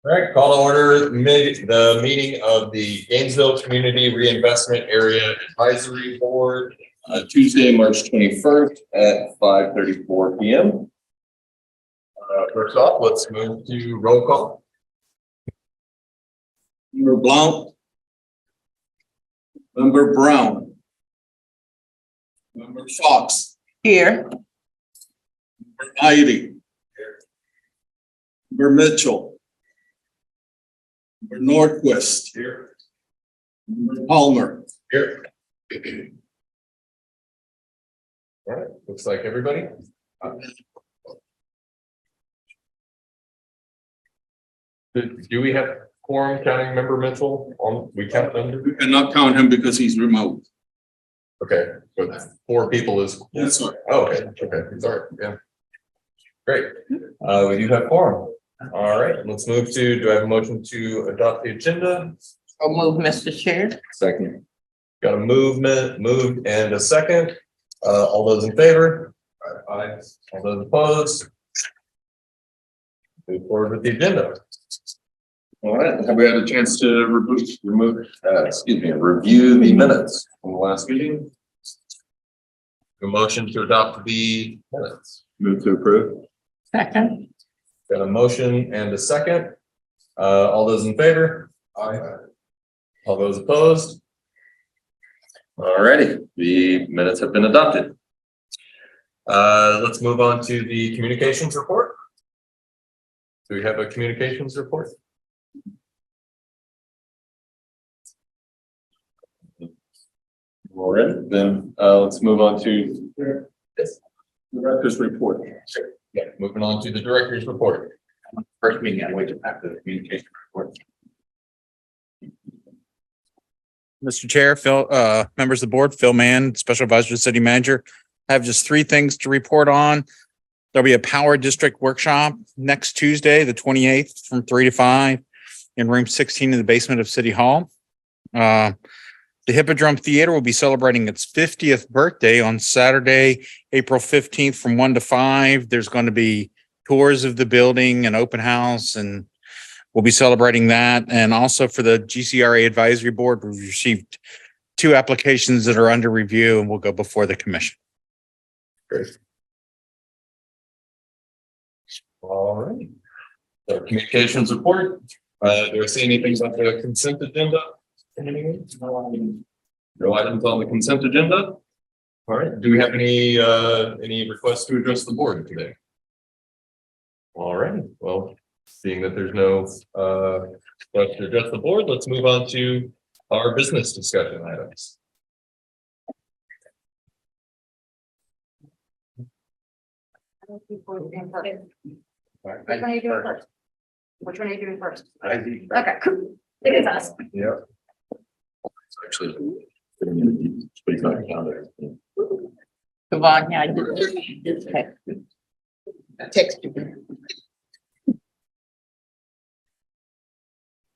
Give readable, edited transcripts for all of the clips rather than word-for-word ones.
All right, call to order the meeting of the Gainesville Community Reinvestment Area Advisory Board, Tuesday, March 21st at 5:34 p.m. First off, let's move to roll call. Member Blount, Member Brown, Member Fox, Here. Member Ivy, Member Mitchell, Member Nordquist, Here. Member Palmer. Here. All right, looks like everybody. Do we have quorum counting member Mitchell on? We count them. We cannot count him because he's remote. Okay, but 4 people is. Yes, sir. Oh, okay, okay, sorry, yeah. Great, we do have quorum. All right, let's move to, do I have a motion to adopt the agenda? I'll move, Mr. Chair. Second. Got a moved and a second. All those in favor? Aye. All those opposed? Move forward with the agenda. All right, have we had a chance to review the minutes from the last meeting? A motion to adopt the minutes. Move to approve. Second. Got a motion and a second. All those in favor? Aye. All those opposed? All righty, the minutes have been adopted. Let's move on to the communications report. Do we have a communications report? All right, then let's move on to the director's report. Yeah, moving on to the director's report. First meeting, I wait after the communication report. Mr. Chair, Phil, members of the board, Phil Mann, Special Advisor to City Manager. I have just 3 things to report on. There'll be a power district workshop next Tuesday, the 28th from 3 to 5 in room 16 in the basement of City Hall. The Hippodrome Theater will be celebrating its 50th birthday on Saturday, April 15th from 1 to 5. There's going to be tours of the building and open house, and we'll be celebrating that. And also for the GCRA Advisory Board, we've received 2 applications that are under review and will go before the commission. Great. All right. So communications report. Do I see anything about the consent agenda? No items on the consent agenda. All right. Do we have any requests to address the board today? All right. Well, seeing that there's no request to address the board, let's move on to our business discussion items. Which one are you doing first? Which one are you doing first? Okay, it is us. Yeah. It's actually speak on the calendar. Yvonne, yeah, I did. Okay. I text you.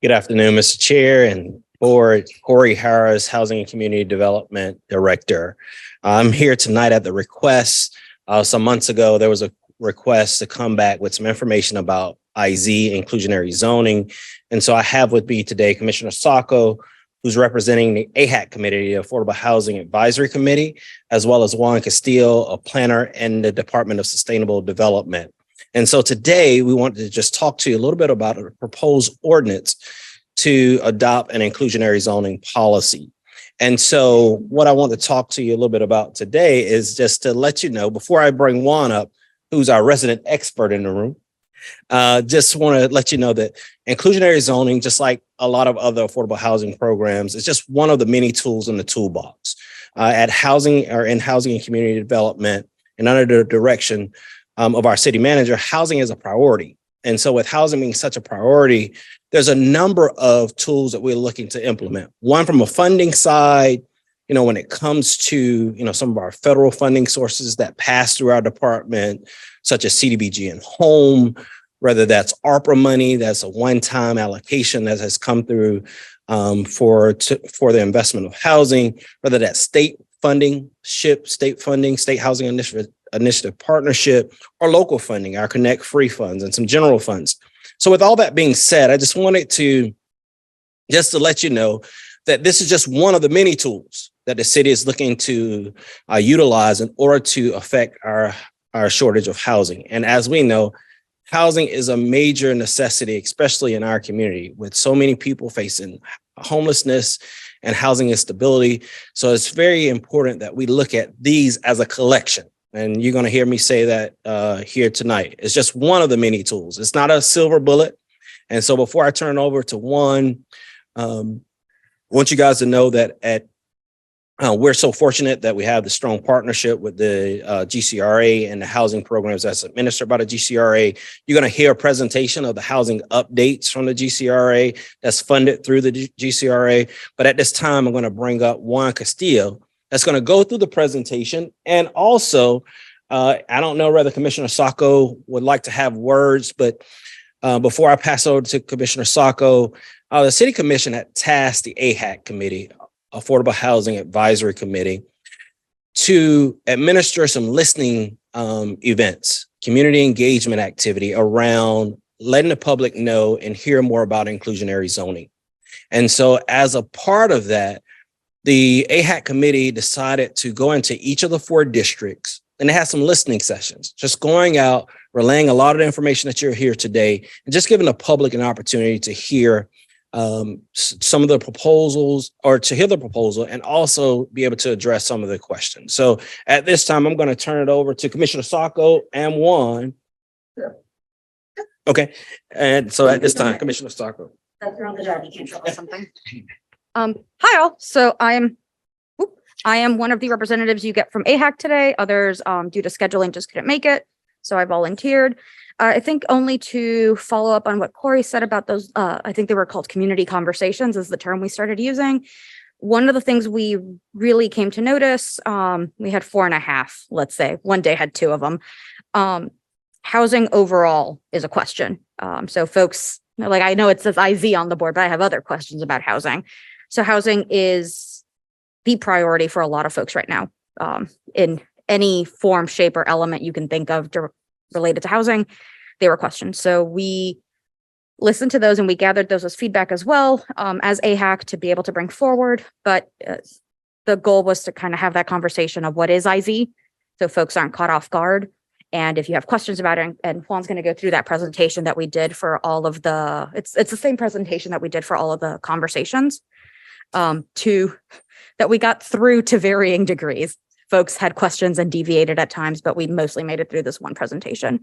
Good afternoon, Mr. Chair and Board. Corey Harris, Housing and Community Development Director. I'm here tonight at the request. Some months ago, there was a request to come back with some information about IZ, inclusionary zoning. And so I have with me today Commissioner Sacco, who's representing the AHAC Committee, the Affordable Housing Advisory Committee, as well as Juan Castillo, a planner in the Department of Sustainable Development. And so today we wanted to just talk to you a little bit about a proposed ordinance to adopt an inclusionary zoning policy. And so what I want to talk to you a little bit about today is just to let you know, before I bring Juan up, who's our resident expert in the room, just want to let you know that inclusionary zoning, just like a lot of other affordable housing programs, is just one of the many tools in the toolbox. At housing or in housing and community development and under the direction of our city manager, housing is a priority. And so with housing being such a priority, there's a number of tools that we're looking to implement. One from a funding side, when it comes to, some of our federal funding sources that pass through our department, such as CDBG and home, whether that's ARPA money, that's a one-time allocation that has come through for the investment of housing, whether that's state funding, state housing initiative partnership, or local funding, our Connect Free funds and some general funds. So with all that being said, I just wanted to let you know that this is just one of the many tools that the city is looking to utilize in order to affect our shortage of housing. And as we know, housing is a major necessity, especially in our community, with so many people facing homelessness and housing instability. So it's very important that we look at these as a collection. And you're going to hear me say that here tonight. It's just one of the many tools. It's not a silver bullet. And so before I turn over to Juan, I want you guys to know that we're so fortunate that we have the strong partnership with the GCRA and the housing programs that's administered by the GCRA. You're going to hear a presentation of the housing updates from the GCRA that's funded through the GCRA. But at this time, I'm going to bring up Juan Castillo that's going to go through the presentation. And also, I don't know whether Commissioner Sacco would like to have words, but before I pass over to Commissioner Sacco, the City Commission had tasked the AHAC Committee, Affordable Housing Advisory Committee, to administer some listening events, community engagement activity around letting the public know and hear more about inclusionary zoning. And so as a part of that, the AHAC committee decided to go into each of the 4 districts, and they had some listening sessions, just going out, relaying a lot of the information that you're here today, and just giving the public an opportunity to hear some of the proposals, or to hear the proposal and also be able to address some of the questions. So at this time, I'm going to turn it over to Commissioner Sacco and Juan. Okay. And so at this time, Commissioner Sacco. That's around the job. You can't tell us something. Hi all. So I am one of the representatives you get from AHAC today. Others, due to scheduling, just couldn't make it. So I volunteered. I think only to follow up on what Corey said about those, I think they were called community conversations is the term we started using. One of the things we really came to notice, we had 4.5, let's say, one day had 2 of them. Housing overall is a question. So folks, like I know it says IZ on the board, but I have other questions about housing. So housing is the priority for a lot of folks right now, in any form, shape, or element you can think of related to housing. They were questions. So we listened to those and we gathered those as feedback as well, as AHAC to be able to bring forward. But the goal was to kind of have that conversation of what is IZ, so folks aren't caught off guard. And if you have questions about it, and Juan's going to go through that presentation that we did for all of the, it's the same presentation that we did for all of the conversations, that we got through to varying degrees. Folks had questions and deviated at times, but we mostly made it through this one presentation.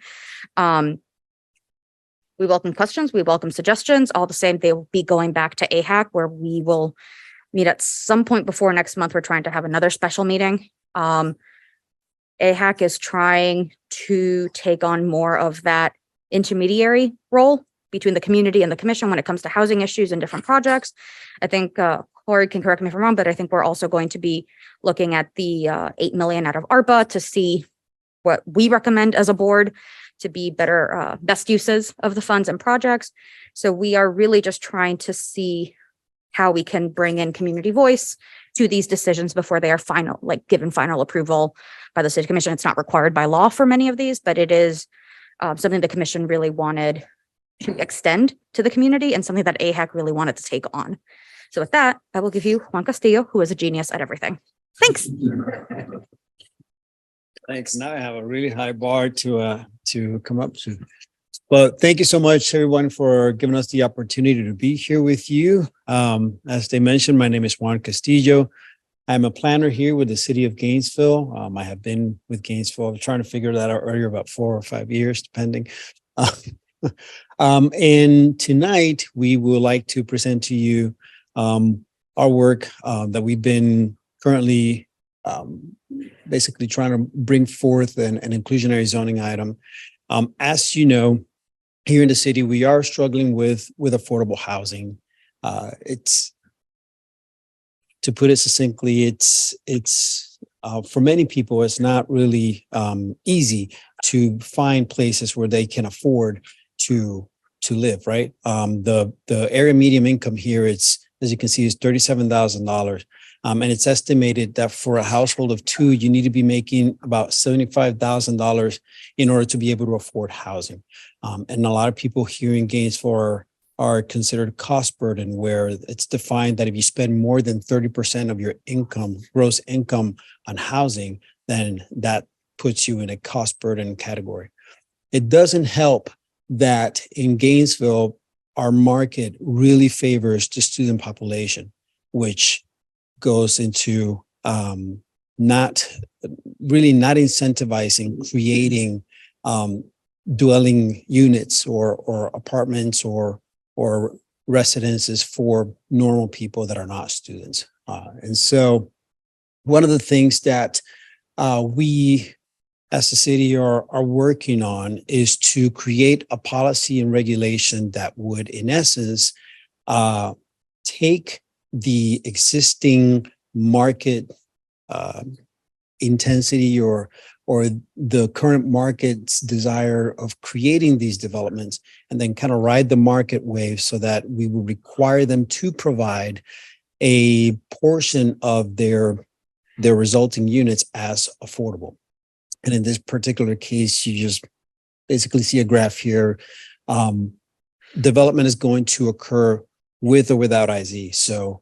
We welcome questions. We welcome suggestions. All the same, they will be going back to AHAC, where we will meet at some point before next month. We're trying to have another special meeting. AHAC is trying to take on more of that intermediary role between the community and the commission when it comes to housing issues and different projects. I think Corey can correct me if I'm wrong, but I think we're also going to be looking at the $8 million out of ARPA to see what we recommend as a board to be better, best uses of the funds and projects. So we are really just trying to see how we can bring in community voice to these decisions before they are final, like given final approval by the city commission. It's not required by law for many of these, but it is something the commission really wanted to extend to the community and something that AHAC really wanted to take on. So with that, I will give you Juan Castillo, who is a genius at everything. Thanks. Thanks. Now I have a really high bar to come up to. But thank you so much, everyone, for giving us the opportunity to be here with you. As they mentioned, my name is Juan Castillo. I'm a planner here with the city of Gainesville. I have been with Gainesville. I was trying to figure that out earlier, about 4 or 5 years, depending. And tonight we would like to present to you our work that we've been currently basically trying to bring forth an inclusionary zoning item. As you know, here in the city, we are struggling with affordable housing. It's, to put it succinctly, it's for many people, it's not really easy to find places where they can afford to live, right? The area median income here, it's, as you can see, is $37,000. And it's estimated that for a household of two, you need to be making about $75,000 in order to be able to afford housing. And a lot of people here in Gainesville are considered cost burden, where it's defined that if you spend more than 30% of your income, gross income on housing, then that puts you in a cost burden category. It doesn't help that in Gainesville, our market really favors the student population, which goes into not incentivizing creating dwelling units or apartments or residences for normal people that are not students. And so one of the things that we as a city are working on is to create a policy and regulation that would, in essence, take the existing market intensity or the current market's desire of creating these developments and then kind of ride the market wave so that we will require them to provide a portion of their resulting units as affordable. And in this particular case, you just basically see a graph here. Development is going to occur with or without IZ. So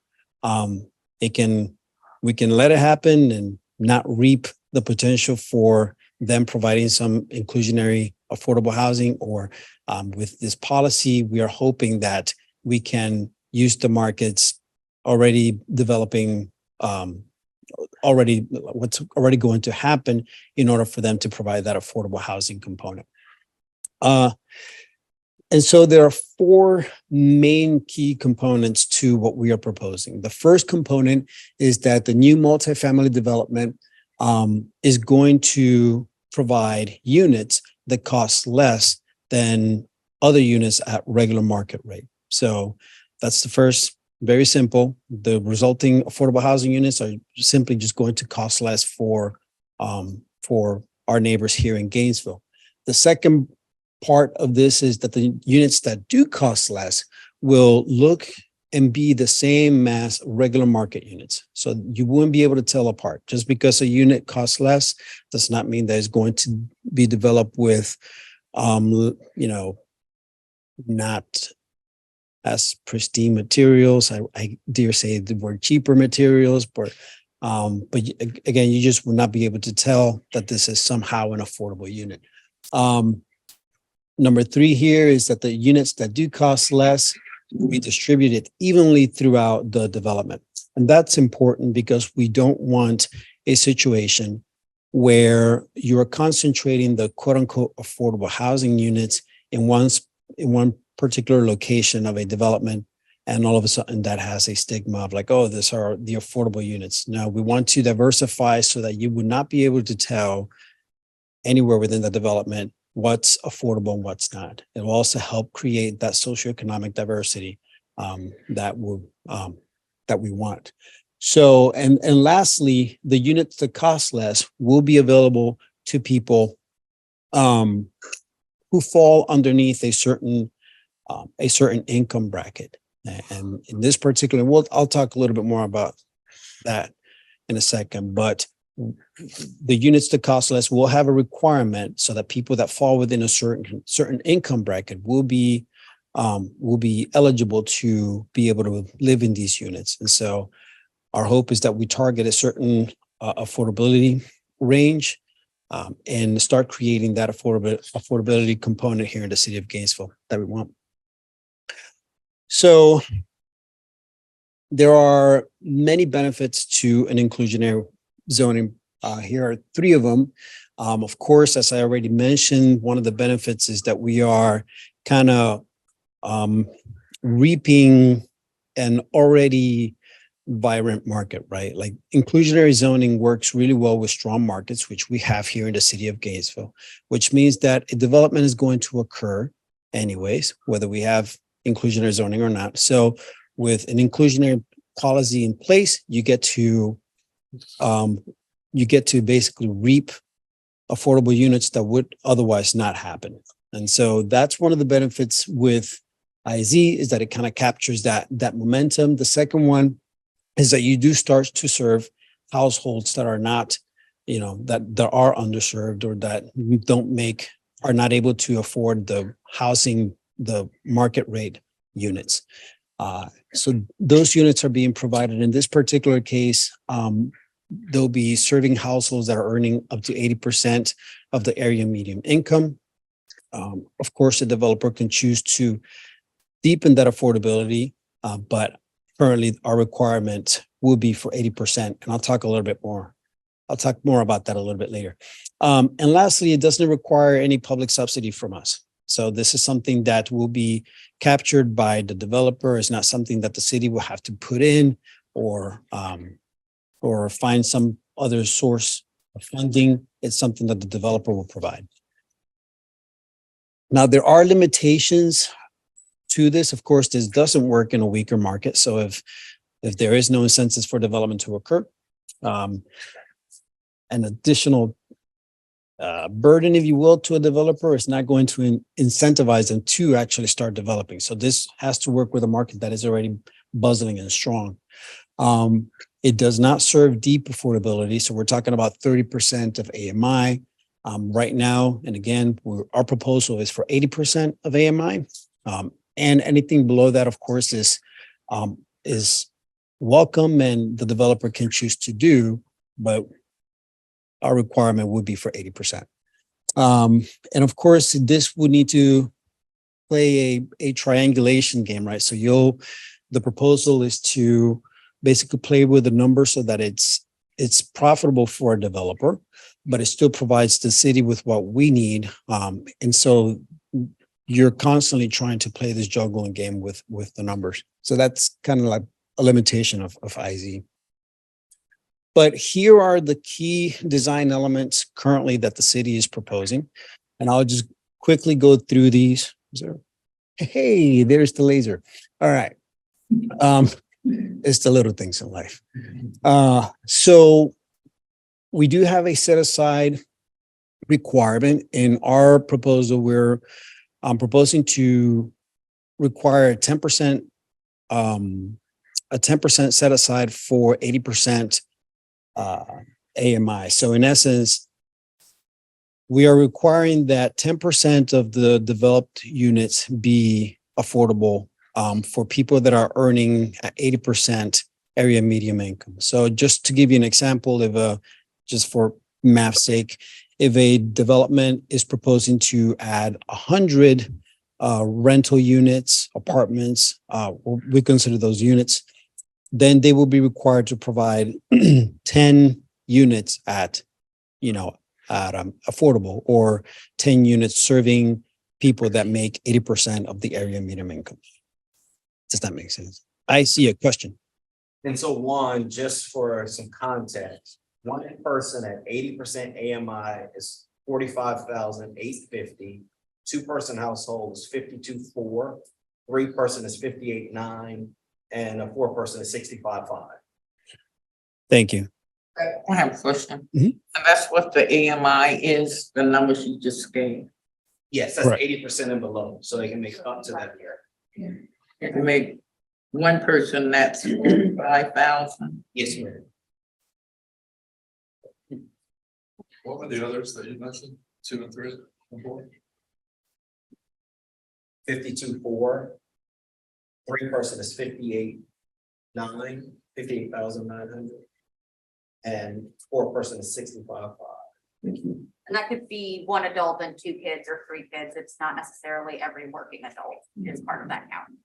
we can let it happen and not reap the potential for them providing some inclusionary affordable housing, or with this policy, we are hoping that we can use the markets already developing what's already going to happen in order for them to provide that affordable housing component. And so there are four main key components to what we are proposing. The first component is that the new multifamily development is going to provide units that cost less than other units at regular market rate. So that's the first. Very simple. The resulting affordable housing units are simply just going to cost less for our neighbors here in Gainesville. The second part of this is that the units that do cost less will look and be the same as regular market units. So you wouldn't be able to tell apart. Just because a unit costs less does not mean that it's going to be developed with, not as pristine materials. I dare say the word cheaper materials, but again, you just will not be able to tell that this is somehow an affordable unit. Number three here is that the units that do cost less will be distributed evenly throughout the development. And that's important because we don't want a situation where you're concentrating the quote unquote affordable housing units in one particular location of a development, and all of a sudden that has a stigma of like, oh, these are the affordable units. No, we want to diversify so that you would not be able to tell anywhere within the development what's affordable and what's not. It will also help create that socioeconomic diversity that we want. So, and lastly, the units that cost less will be available to people who fall underneath a certain income bracket. And in this particular, I'll talk a little bit more about that in a second, but the units that cost less will have a requirement so that people that fall within a certain income bracket will be eligible to be able to live in these units. And so our hope is that we target a certain affordability range and start creating that affordability component here in the city of Gainesville that we want. So there are many benefits to an inclusionary zoning. Here are three of them. Of course, as I already mentioned, one of the benefits is that we are kind of reaping an already vibrant market, right? Like inclusionary zoning works really well with strong markets, which we have here in the city of Gainesville, which means that a development is going to occur anyways, whether we have inclusionary zoning or not. So with an inclusionary policy in place, you get to basically reap affordable units that would otherwise not happen. And so that's one of the benefits with IZ, is that it kind of captures that momentum. The second one is that you do start to serve households that are not, that are underserved or that are not able to afford the housing, the market rate units. So those units are being provided. In this particular case, they'll be serving households that are earning up to 80% of the area median income. Of course, the developer can choose to deepen that affordability, but currently our requirement will be for 80%. And I'll talk more about that a little bit later. And lastly, it doesn't require any public subsidy from us. So this is something that will be captured by the developer. It's not something that the city will have to put in or find some other source of funding. It's something that the developer will provide. Now, there are limitations to this. Of course, this doesn't work in a weaker market. So if there is no incentives for development to occur, an additional burden, if you will, to a developer is not going to incentivize them to actually start developing. So this has to work with a market that is already bustling and strong. It does not serve deep affordability. So we're talking about 30% of AMI right now. And again, our proposal is for 80% of AMI. And anything below that, of course, is welcome and the developer can choose to do, but our requirement would be for 80%. And of course, this would need to play a triangulation game, right? So the proposal is to basically play with the numbers so that it's profitable for a developer, but it still provides the city with what we need. And so you're constantly trying to play this juggling game with the numbers. So that's kind of like a limitation of IZ. But here are the key design elements currently that the city is proposing. And I'll just quickly go through these. Hey, there's the laser. All right. It's the little things in life. So we do have a set aside requirement in our proposal. We're proposing to require a 10% set aside for 80% AMI. So in essence, we are requiring that 10% of the developed units be affordable for people that are earning at 80% area median income. So just to give you an example, just for math's sake, if a development is proposing to add 100 rental units, apartments, we consider those units, then they will be required to provide 10 units at affordable, or 10 units serving people that make 80% of the area median income. Does that make sense? I see a question. And so just for some context, one person at 80% AMI is 45,850. Two-person household is 52,400. Three-person is 58,900. And a four-person is 65,500. Thank you. I have a question. Mhm. And that's what the AMI is, the numbers you just gave. Yes, that's Correct. 80% and below, so they can make up to that here. You can make one person that's 5,000. Yes, ma'am. What were the others that you mentioned? 2 and 3 and 4? 52,400. Three-person is 58,900, 58,900. And four-person is 65,500. And that could be one adult and 2 kids or 3 kids. It's not necessarily every working adult is part of that count.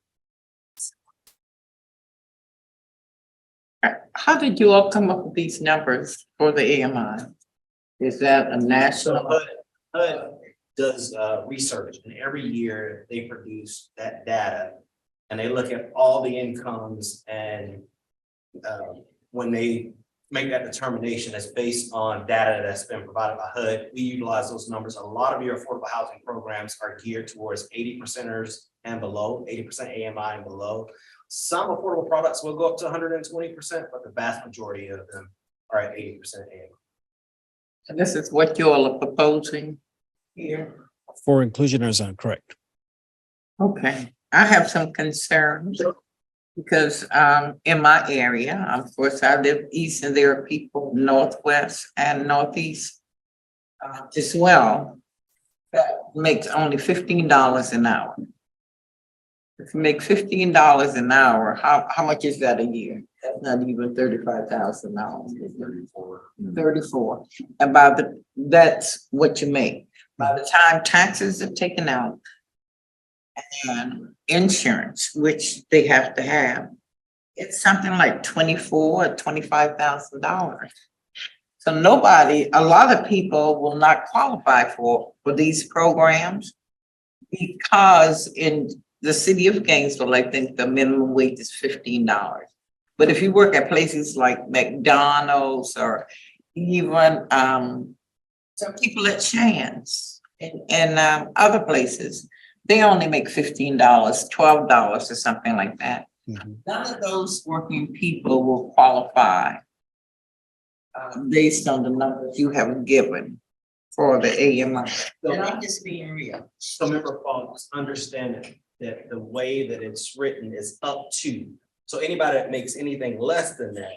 How did you all come up with these numbers for the AMI? Is that a So national? HUD does research, and every year they produce that data. And they look at all the incomes, and when they make that determination, it's based on data that's been provided by HUD. We utilize those numbers. A lot of your affordable housing programs are geared towards 80%ers and below, 80% AMI and below. Some affordable products will go up to 120%, but the vast majority of them are at 80% AMI. And this is what you all are proposing here? For inclusioners, correct. Okay, I have some concerns. Because in my area, of course, I live east and there are people northwest and northeast as well that makes only $15 an hour. If you make $15 an hour, how much is that a year? That's not even $35,000. 34. And that's what you make. By the time taxes are taken out and insurance, which they have to have, it's something like $24,000 or $25,000. So a lot of people will not qualify for these programs because in the city of Gainesville, I think the minimum wage is $15. But if you work at places like McDonald's or even some people at Shands and other places, they only make $15, $12 or something like that. None of those working people will qualify based on the numbers you have given for the AMI. And I'm just being real. So member folks, understand that the way that it's written is up to. So anybody that makes anything less than that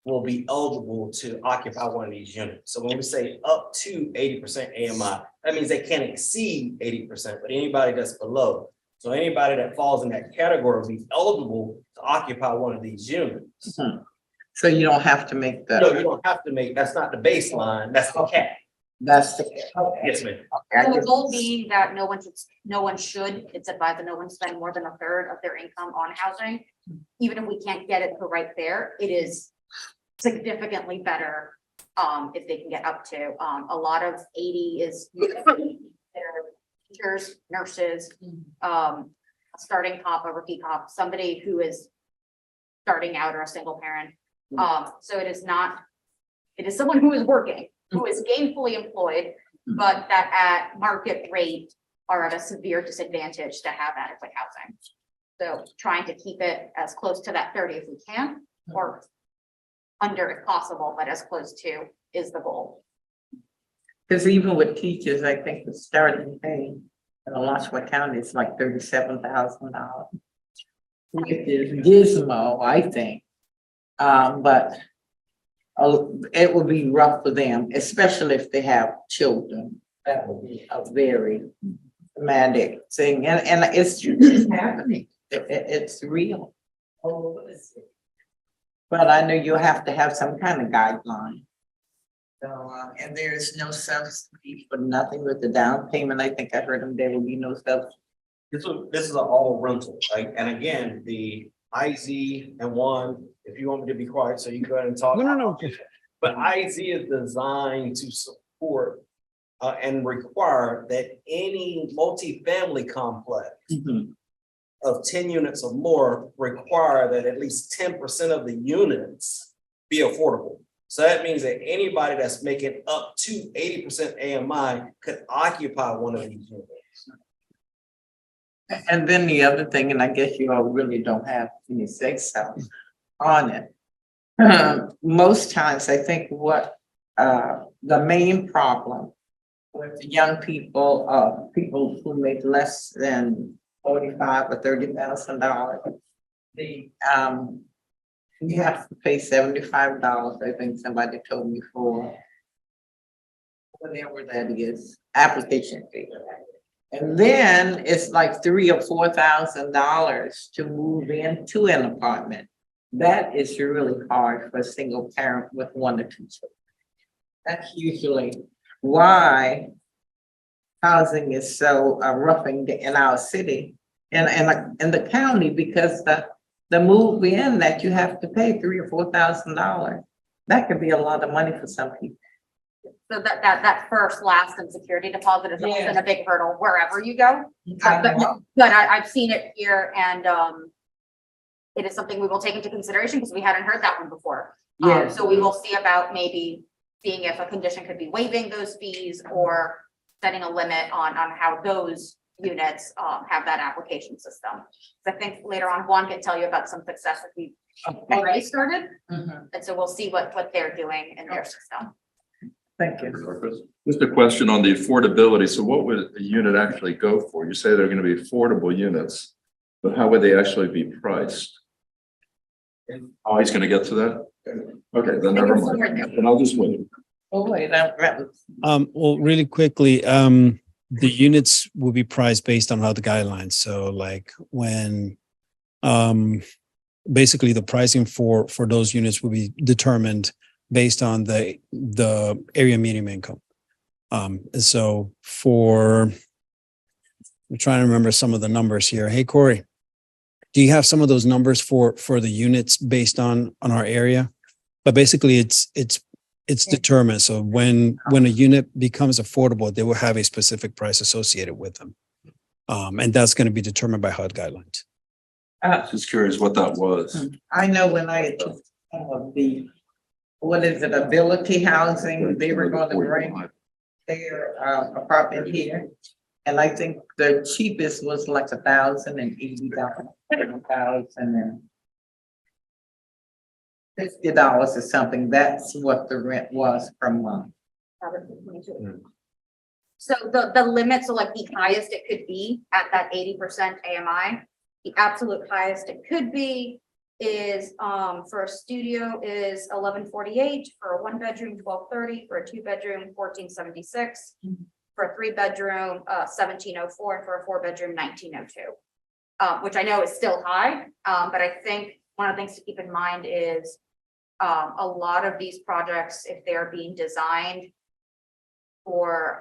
will be eligible to occupy one of these units. So when we say up to 80% AMI, that means they can't exceed 80%, but anybody that's below. So anybody that falls in that category will be eligible to occupy one of these units. So you don't have to make No, you don't have to make, that's not the baseline, that's the cap. That's the. Yes, ma'am. So the goal being that no one should, it's advised that no one spend more than a third of their income on housing. Even if we can't get it to right there, it is significantly better if they can get up to. A lot of 80 is teachers, nurses, a starting cop, a rookie cop, somebody who is starting out or a single parent. So it is someone who is working, who is gainfully employed, but that at market rate are at a severe disadvantage to have adequate housing. So trying to keep it as close to that 30 if we can, or under if possible, but as close to is the goal. Because even with teachers, I think the starting pay in Alachua County is like $37,000. Which is dismal, I think. But it will be rough for them, especially if they have children. That will be a very traumatic thing, and it's happening. It's real. But I know you'll have to have some kind of guideline. So, and there is no subsidy for nothing with the down payment. I think I heard them, there will be no subsidy. This is an all rental, right? And again, the IZ and one, if you want me to be quiet, so you go ahead and talk. No. But IZ is designed to support and require that any multifamily complex of 10 units or more require that at least 10% of the units be affordable. So that means that anybody that's making up to 80% AMI could occupy one of these units. And then the other thing, and I guess you all really don't have any say so on it. Most times, I think what the main problem with young people, people who make less than $45,000 or $30,000, you have to pay $75. I think somebody told me for whatever that is, application fee. And then it's like $3,000 or $4,000 to move into an apartment. That is really hard for a single parent with 1 or 2 children. That's usually why housing is so rough in our city and in the county, because the move in that you have to pay $3,000 or $4,000, that could be a lot of money for some people. So that first, last and security deposit is often a big hurdle wherever you go. But I've seen it here, and it is something we will take into consideration because we hadn't heard that one before. So we will see about maybe seeing if a condition could be waiving those fees or setting a limit on how those units have that application system. So I think later on Juan can tell you about some success that we've already started. And so we'll see what they're doing in their system. Thank you. Just a question on the affordability. So what would a unit actually go for? You say they're going to be affordable units, but how would they actually be priced? Oh, he's gonna get to that? Okay, then never mind. Then I'll just wait. Oh, wait, Well, really quickly, the units will be priced based on how the guidelines. So like when, basically the pricing for those units will be determined based on the area median income. And so I'm trying to remember some of the numbers here. Hey, Corey, do you have some of those numbers for the units based on our area? But basically it's determined. So when a unit becomes affordable, they will have a specific price associated with them. And that's going to be determined by HUD guidelines. Just curious what that was. I know when I took some of the, what is it, ability housing, they were gonna bring their apartment here. And I think the cheapest was like $1,080, $50 or something. That's what the rent was per month. So the limit, so like the highest it could be at that 80% AMI, the absolute highest it could be is for a studio is 1148, for a 1-bedroom 1230, for a 2-bedroom 1476, for a 3-bedroom 1704, for a 4-bedroom 1902, which I know is still high, but I think one of the things to keep in mind is a lot of these projects, if they're being designed for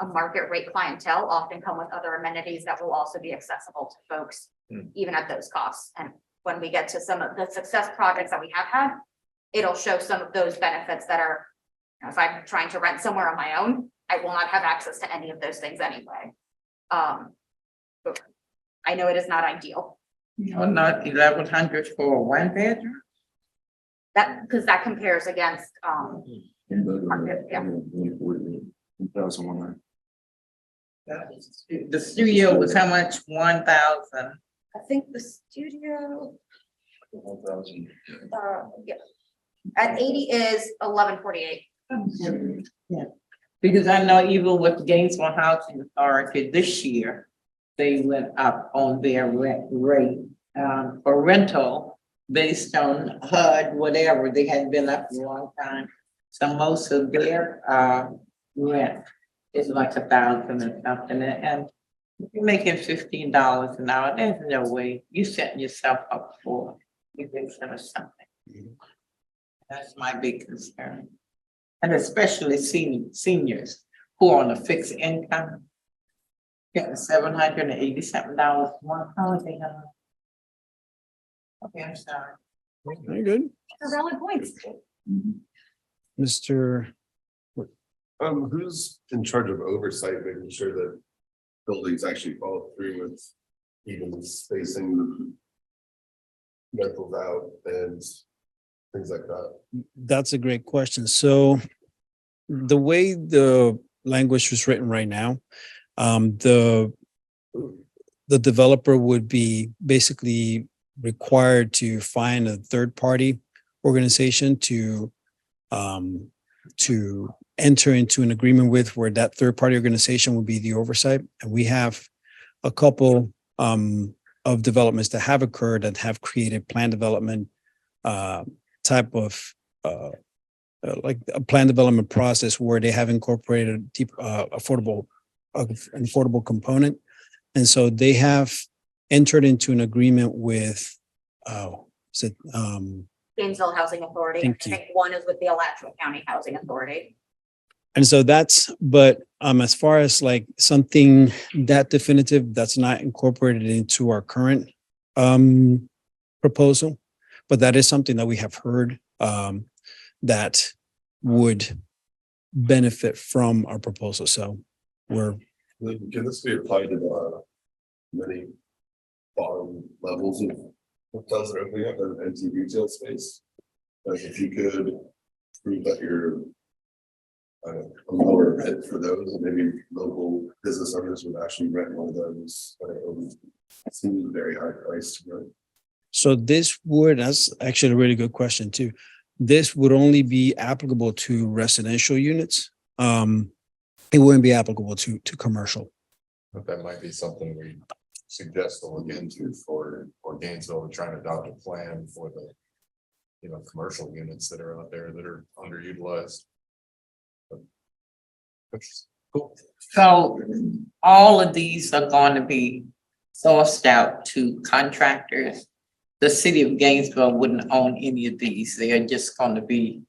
a market rate clientele, often come with other amenities that will also be accessible to folks, even at those costs. And when we get to some of the success projects that we have had, it'll show some of those benefits that are, you know, if I'm trying to rent somewhere on my own, I will not have access to any of those things anyway. But I know it is not ideal. Or not 1,100 for a 1-bedroom? That, because that compares against, yeah. 2001. The studio was how much? 1,000. I think the studio, yeah, at 80 is 1148. Yeah, because I know even with Gainesville Housing Authority this year, they went up on their rent rate for rental based on HUD, whatever. They had been up for a long time. So most of their rent is like 1,000 or something. And if you're making $15 an hour, there's no way you setting yourself up for eviction or something. That's my big concern. And especially seniors who are on a fixed income, getting $780-something one holiday. Okay, I'm sorry. Very good. Those are valid points. Mr. Who's in charge of oversight, making sure that buildings actually follow through with even spacing the rentals out and things like that? That's a great question. So the way the language was written right now, the developer would be basically required to find a third-party organization to enter into an agreement with, where that third-party organization would be the oversight. And we have a couple of developments that have occurred that have created plan development type of like a plan development process where they have incorporated a deep an affordable component. And so they have entered into an agreement with Gainesville Housing Authority. Thank I you. think one is with the Alachua County Housing Authority. And so but as far as like something that definitive, that's not incorporated into our current proposal, but that is something that we have heard that would benefit from our proposal. So can this be applied to many bottom levels of hotels that are opening up an empty retail space? Like if you could prove that you're a lower rent for those, and maybe local business owners would actually rent one of those, but it seems very high price, right? So that's actually a really good question too. This would only be applicable to residential units. It wouldn't be applicable to commercial. But that might be something we suggest to look into for Gainesville to try and adopt a plan for the commercial units that are out there that are underutilized. Cool. So all of these are going to be sourced out to contractors. The city of Gainesville wouldn't own any of these. They are just going to be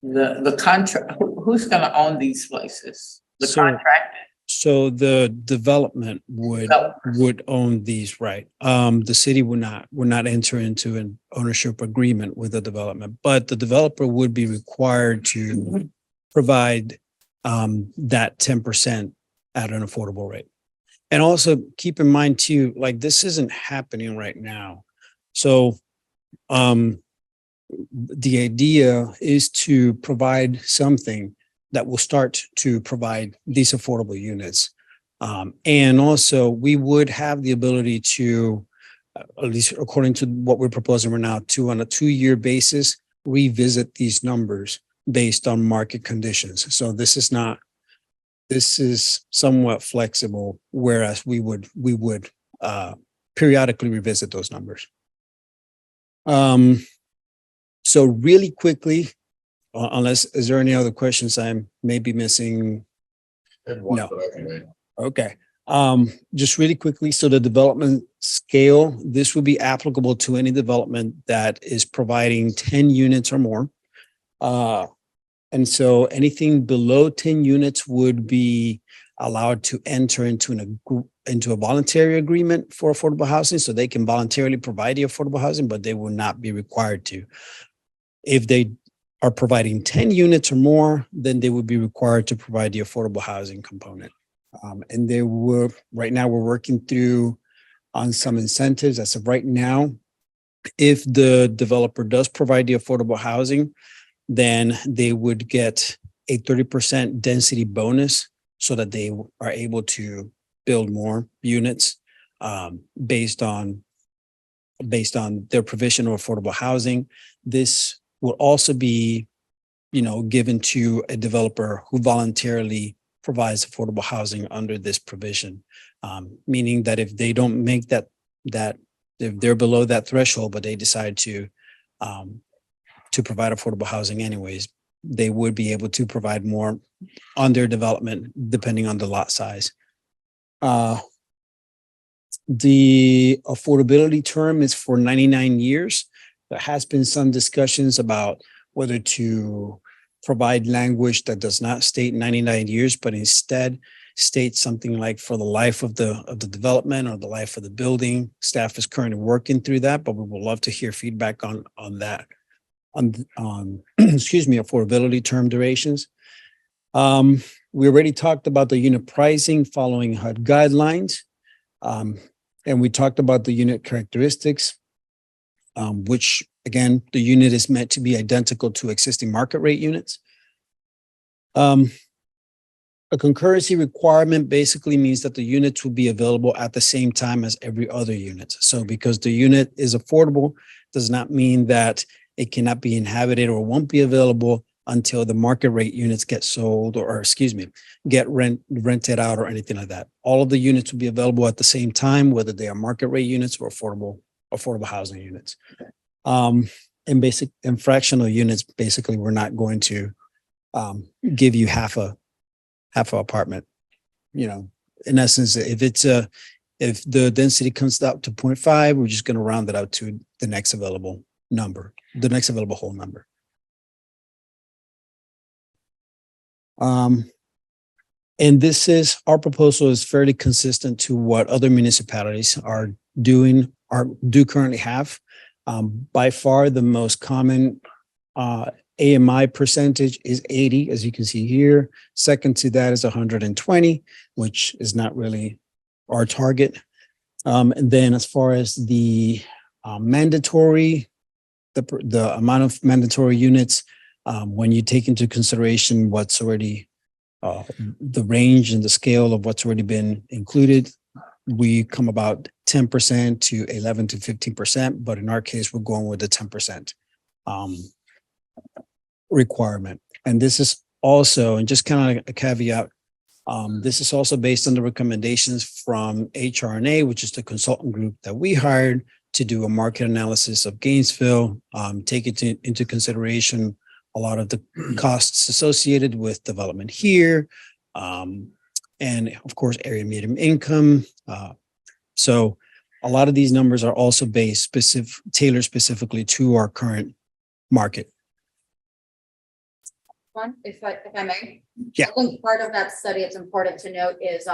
the contract. Who's going to own these places? The So- contractor. So the development would own these, right? The city would not enter into an ownership agreement with the development, but the developer would be required to provide that 10% at an affordable rate. And also keep in mind too, like this isn't happening right now. So the idea is to provide something that will start to provide these affordable units. And also we would have the ability to, at least according to what we're proposing right now, to on a 2-year basis, revisit these numbers based on market conditions. So this is somewhat flexible, whereas we would periodically revisit those numbers. So really quickly, unless, is there any other questions I may be missing? And one No. that I can make. Okay. Just really quickly, so the development scale, this would be applicable to any development that is providing 10 units or more. And so anything below 10 units would be allowed to enter into a voluntary agreement for affordable housing. So they can voluntarily provide the affordable housing, but they will not be required to. If they are providing 10 units or more, then they would be required to provide the affordable housing component. And right now we're working through on some incentives. As of right now, if the developer does provide the affordable housing, then they would get a 30% density bonus so that they are able to build more units based on their provision of affordable housing. This will also be, given to a developer who voluntarily provides affordable housing under this provision, meaning that if they don't make that if they're below that threshold, but they decide to provide affordable housing anyways, they would be able to provide more on their development depending on the lot size. The affordability term is for 99 years. There has been some discussions about whether to provide language that does not state 99 years, but instead state something like for the life of the development or the life of the building. Staff is currently working through that, but we would love to hear feedback on that, on affordability term durations. We already talked about the unit pricing following HUD guidelines. And we talked about the unit characteristics, which again, the unit is meant to be identical to existing market rate units. A concurrency requirement basically means that the units will be available at the same time as every other unit. So because the unit is affordable does not mean that it cannot be inhabited or won't be available until the market rate units get sold or get rented out or anything like that. All of the units will be available at the same time, whether they are market rate units or affordable housing units. And fractional units, basically, we're not going to give you half a apartment. In essence, if the density comes up to 0.5, we're just going to round it out to the next available number, the next available whole number. And our proposal is fairly consistent to what other municipalities are do currently have. By far, the most common AMI percentage is 80, as you can see here. Second to that is 120, which is not really our target. And then as far as the mandatory, the amount of mandatory units, when you take into consideration what's already the range and the scale of what's already been included, we come about 10% to 11 to 15%, but in our case, we're going with the 10% requirement. And this is also, and just kind of a caveat, this is also based on the recommendations from HRNA, which is the consultant group that we hired to do a market analysis of Gainesville, take into consideration a lot of the costs associated with development here, and of course, area median income. So a lot of these numbers are also tailored specifically to our current market. One, if I may. Yeah. I think part of that study, it's important to note is,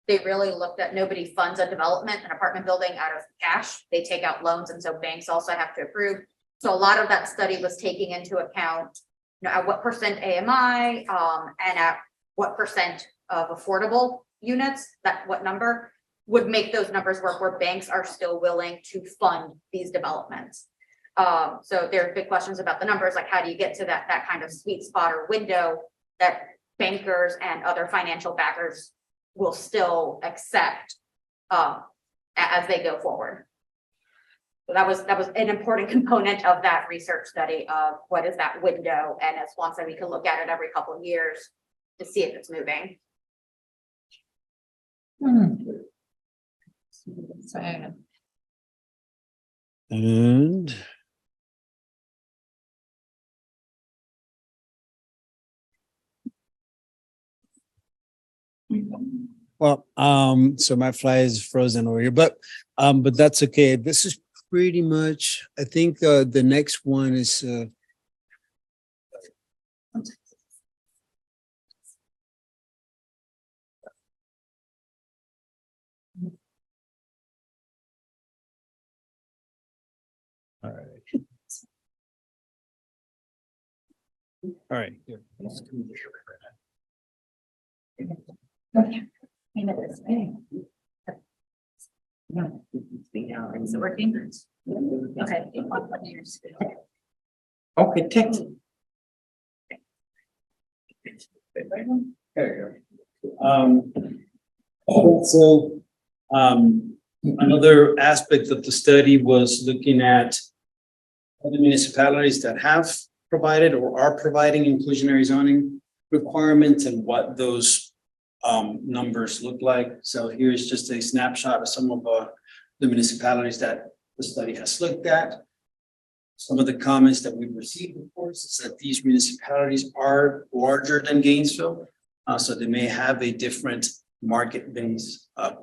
they really looked at, nobody funds a development, an apartment building out of cash. They take out loans, and so banks also have to approve. So a lot of that study was taking into account, you know, at what percent AMI, and at what percent of affordable units, what number would make those numbers work, where banks are still willing to fund these developments. So there are big questions about the numbers, like how do you get to that kind of sweet spot or window that bankers and other financial backers will still accept as they go forward. So that was an important component of that research study of what is that window, and as Juan said, we can look at it every couple of years to see if it's moving. And well, so my fly is frozen over here, but that's okay. This is pretty much, I think, the next one is, all right. All right. Here. Is it working? Okay. Okay, text. There you go. So, another aspect of the study was looking at other municipalities that have provided or are providing inclusionary zoning requirements and what those numbers look like. So here's just a snapshot of some of the municipalities that the study has looked at. Some of the comments that we've received, of course, is that these municipalities are larger than Gainesville. So they may have a different market base. But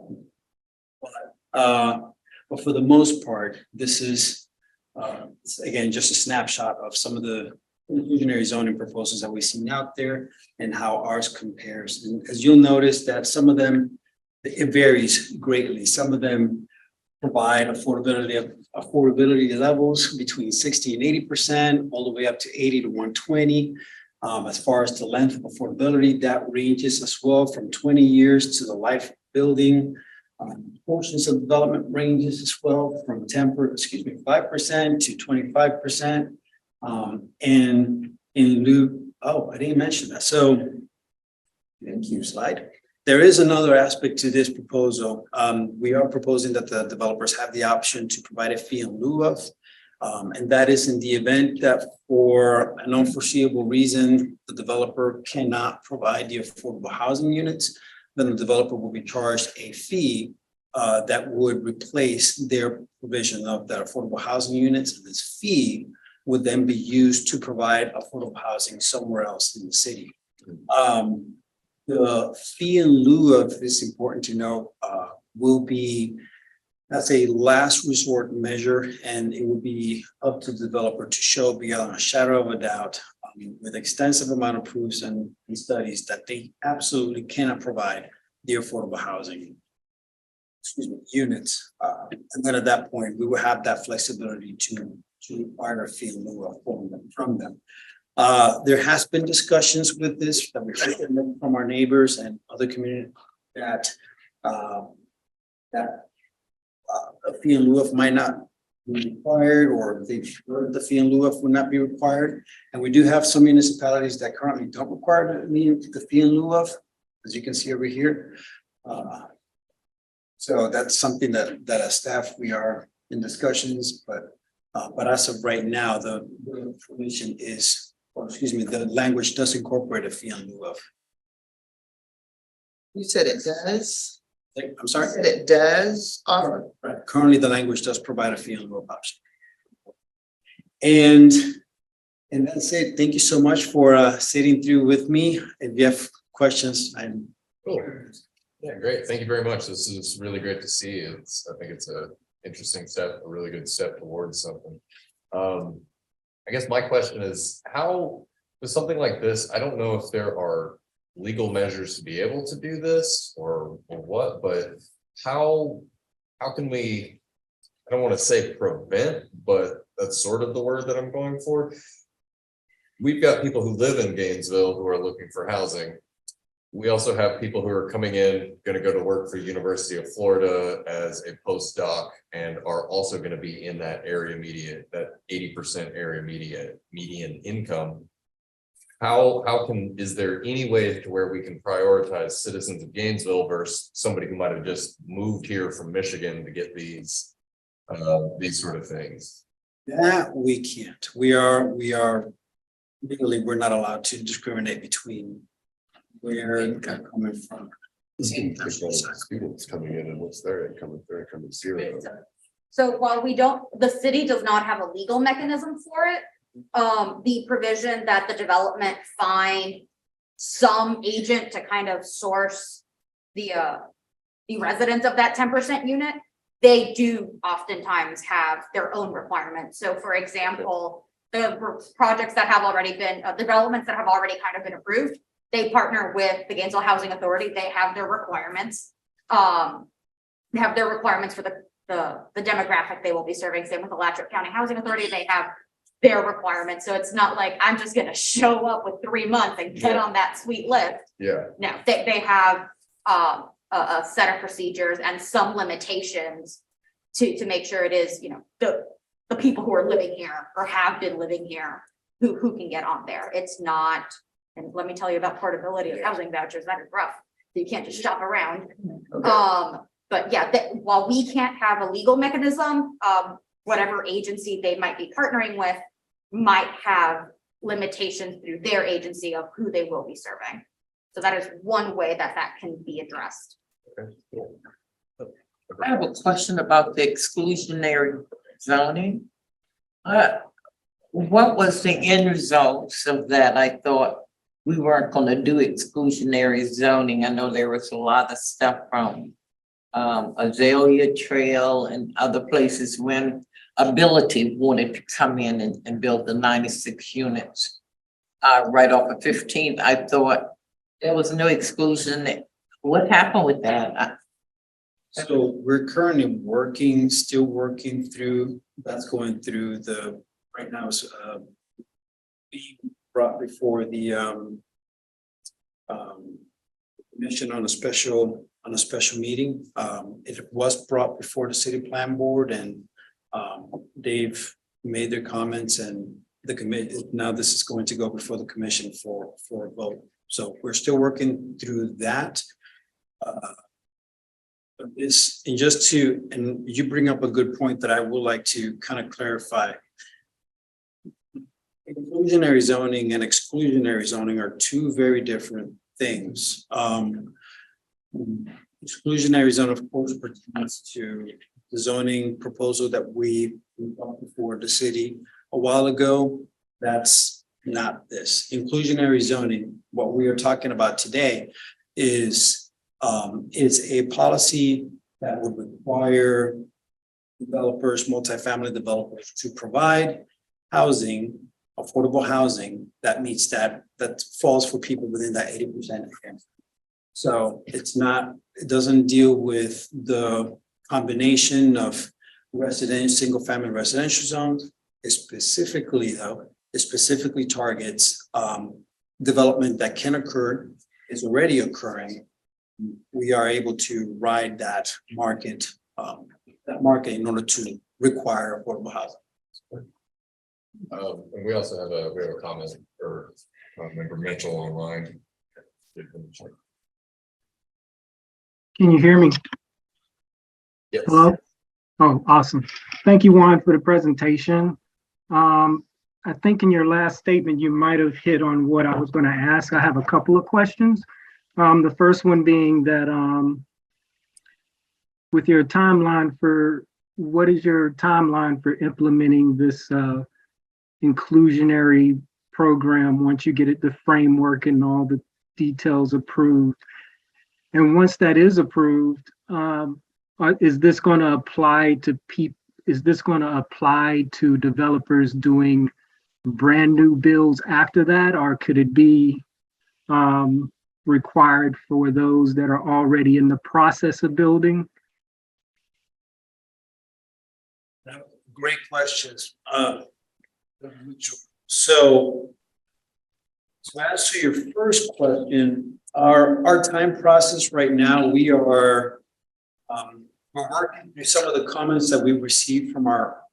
for the most part, this is, again, just a snapshot of some of the inclusionary zoning proposals that we've seen out there and how ours compares. And as you'll notice that some of them, it varies greatly. Some of them provide affordability levels between 60 and 80%, all the way up to 80 to 120. As far as the length of affordability, that ranges as well from 20 years to the life of building. Portions of development ranges as well from 5% to 25%. And in lieu, I didn't mention that. So thank you, slide. There is another aspect to this proposal. We are proposing that the developers have the option to provide a fee in lieu of, and that is in the event that for an unforeseeable reason, the developer cannot provide the affordable housing units, then the developer will be charged a fee that would replace their provision of the affordable housing units. And this fee would then be used to provide affordable housing somewhere else in the city. The fee in lieu of, it's important to know, will be, that's a last resort measure, and it will be up to the developer to show beyond a shadow of a doubt with extensive amount of proofs and studies that they absolutely cannot provide the affordable housing units. And then at that point, we will have that flexibility to require a fee in lieu of from them. There has been discussions with this that we've heard from our neighbors and other communities that a fee in lieu of might not be required, or they've heard the fee in lieu of would not be required. And we do have some municipalities that currently don't require the fee in lieu of, as you can see over here. So that's something that as staff, we are in discussions, but as of right now, the information is, the language does incorporate a fee in lieu of. You said it does? I'm sorry? It does offer. Right. Currently, the language does provide a fee in lieu of option. And that's it. Thank you so much for sitting through with me. If you have questions, I'm. Cool. Yeah, great. Thank you very much. This is really great to see. I think it's a interesting step, a really good step towards something. I guess my question is, how, with something like this, I don't know if there are legal measures to be able to do this or what, but how can we, I don't want to say prevent, but that's sort of the word that I'm going for. We've got people who live in Gainesville who are looking for housing. We also have people who are coming in, going to go to work for University of Florida as a postdoc and are also going to be in that area median, that 80% area median income. Is there any way to where we can prioritize citizens of Gainesville versus somebody who might have just moved here from Michigan to get these sort of things? That we can't. We are legally, we're not allowed to discriminate between where they're coming from. Students coming in and what's their income, if their income is zero. So while the city does not have a legal mechanism for it, the provision that the development find some agent to kind of source the residents of that 10% unit, they do oftentimes have their own requirements. So for example, the projects that have already been, developments that have already kind of been approved, they partner with the Gainesville Housing Authority. They have their requirements. They have their requirements for the demographic they will be serving. Same with the Lathrop County Housing Authority. They have their requirements. So it's not like I'm just gonna show up with 3 months and get on that sweet list. Yeah. No, they have a set of procedures and some limitations to make sure it is, the people who are living here or have been living here who can get on there. It's not, and let me tell you about portability of housing vouchers, that is rough. So you can't just shop around. Okay. But yeah, while we can't have a legal mechanism, whatever agency they might be partnering with might have limitations through their agency of who they will be serving. So that is one way that can be addressed. Okay, cool. I have a question about the exclusionary zoning. What was the end results of that? I thought we weren't gonna do exclusionary zoning. I know there was a lot of stuff from Azalea Trail and other places when Ability wanted to come in and build the 96 units right off of 15th. I thought there was no exclusion. What happened with that? So we're currently still working through, that's going through right now is being brought before the commission on a special meeting. It was brought before the city plan board and they've made their comments and the committee, now this is going to go before the commission for a vote. So we're still working through that. And you bring up a good point that I would like to kind of clarify. Inclusionary zoning and exclusionary zoning are two very different things. Exclusionary zone, of course, pertains to the zoning proposal that we brought before the city a while ago. That's not this. Inclusionary zoning, what we are talking about today is a policy that would require developers, multifamily developers to provide housing, affordable housing that meets that falls for people within that 80%. So it doesn't deal with the combination of single family residential zones. It specifically targets development that can occur, is already occurring. We are able to ride that market in order to require affordable housing. And we also have a comment or member Mitchell online. Can you hear me? Yes. Hello? Oh, awesome. Thank you, Juan, for the presentation. I think in your last statement, you might have hit on what I was going to ask. I have a couple of questions. The first one being that with your timeline for, what is your timeline for implementing this inclusionary program once you get it, the framework and all the details approved? And once that is approved, is this going to apply to is this going to apply to developers doing brand new builds after that, or could it be required for those that are already in the process of building? Great questions. So to answer your first question, our time process right now, we are we're working through some of the comments that we received from our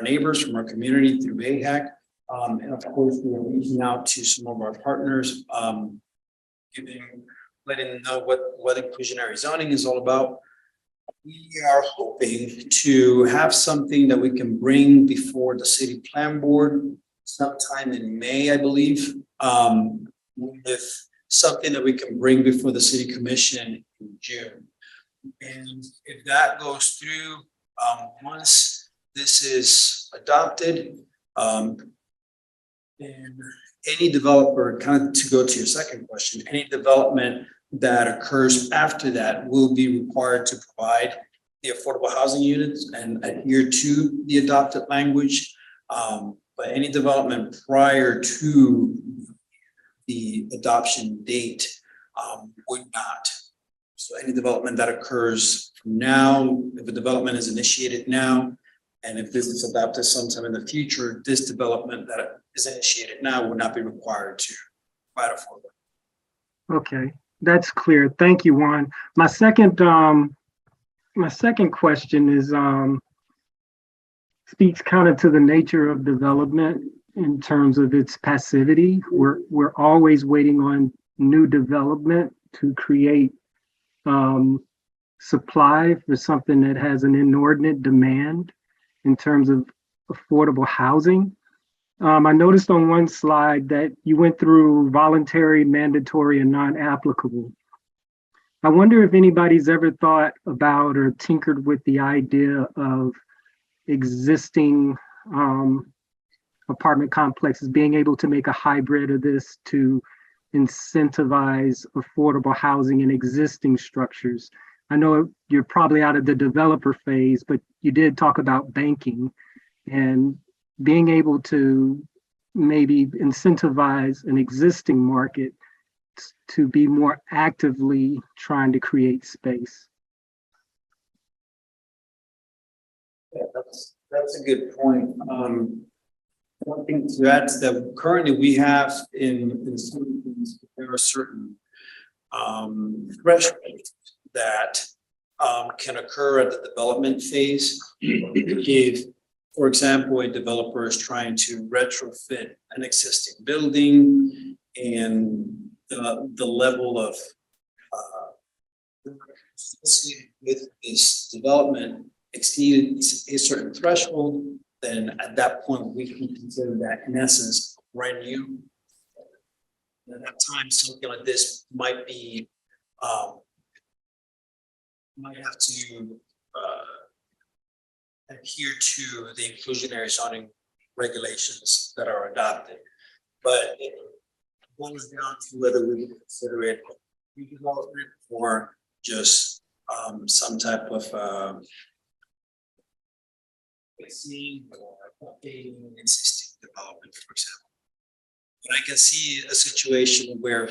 neighbors, from our community through AHAC. And of course, we are reaching out to some of our partners, letting them know what inclusionary zoning is all about. We are hoping to have something that we can bring before the city plan board sometime in May, I believe, with something that we can bring before the city commission in June. And if that goes through, once this is adopted, and any developer, kind of to go to your second question, any development that occurs after that will be required to provide the affordable housing units and adhere to the adopted language. But any development prior to the adoption date would not. So any development that occurs from now, if a development is initiated now, and if this is adopted sometime in the future, this development that is initiated now would not be required to provide affordable. Okay, that's clear. Thank you, Juan. My second question is speaks kind of to the nature of development in terms of its passivity. We're always waiting on new development to create supply for something that has an inordinate demand in terms of affordable housing. I noticed on one slide that you went through voluntary, mandatory, and non-applicable. I wonder if anybody's ever thought about or tinkered with the idea of existing apartment complexes being able to make a hybrid of this to incentivize affordable housing in existing structures. I know you're probably out of the developer phase, but you did talk about banking and being able to maybe incentivize an existing market to be more actively trying to create space. Yeah, that's a good point. One thing to add to that, currently we have in some things, there are certain thresholds that can occur at the development phase. If, for example, a developer is trying to retrofit an existing building and the level of associated with this development exceeds a certain threshold, then at that point we can consider that in essence brand new. At that time, something like this might be might have to adhere to the inclusionary zoning regulations that are adopted. But it boils down to whether we would consider it redevelopment or just some type of fixing or updating an existing development, for example. But I can see a situation where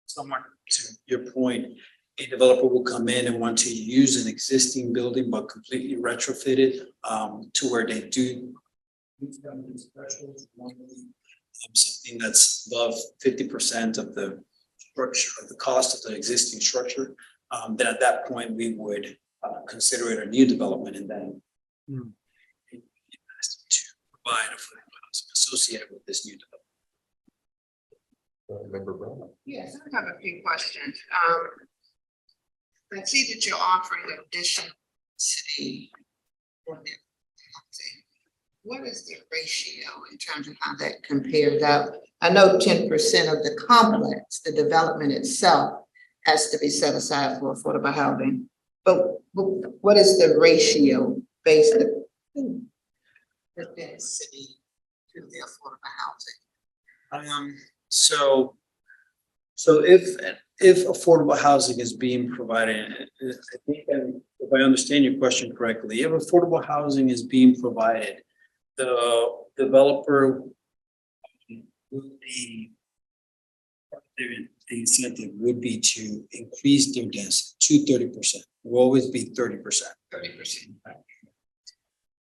someone, to your point, a developer will come in and want to use an existing building but completely retrofit it to where they do something that's above 50% of the structure of the cost of the existing structure. Then at that point we would consider it a new development and then to provide affordable housing associated with this new development. Member Brown. Yes, I have a few questions. I see that you're offering additional city. What is the ratio in terms of how that compares out? I know 10% of the complex, the development itself, has to be set aside for affordable housing. But what is the ratio based on the density to the affordable housing? So if affordable housing is being provided, I think if I understand your question correctly, if affordable housing is being provided, the developer would be, the incentive would be to increase their density to 30%, will always be 30%. 30%.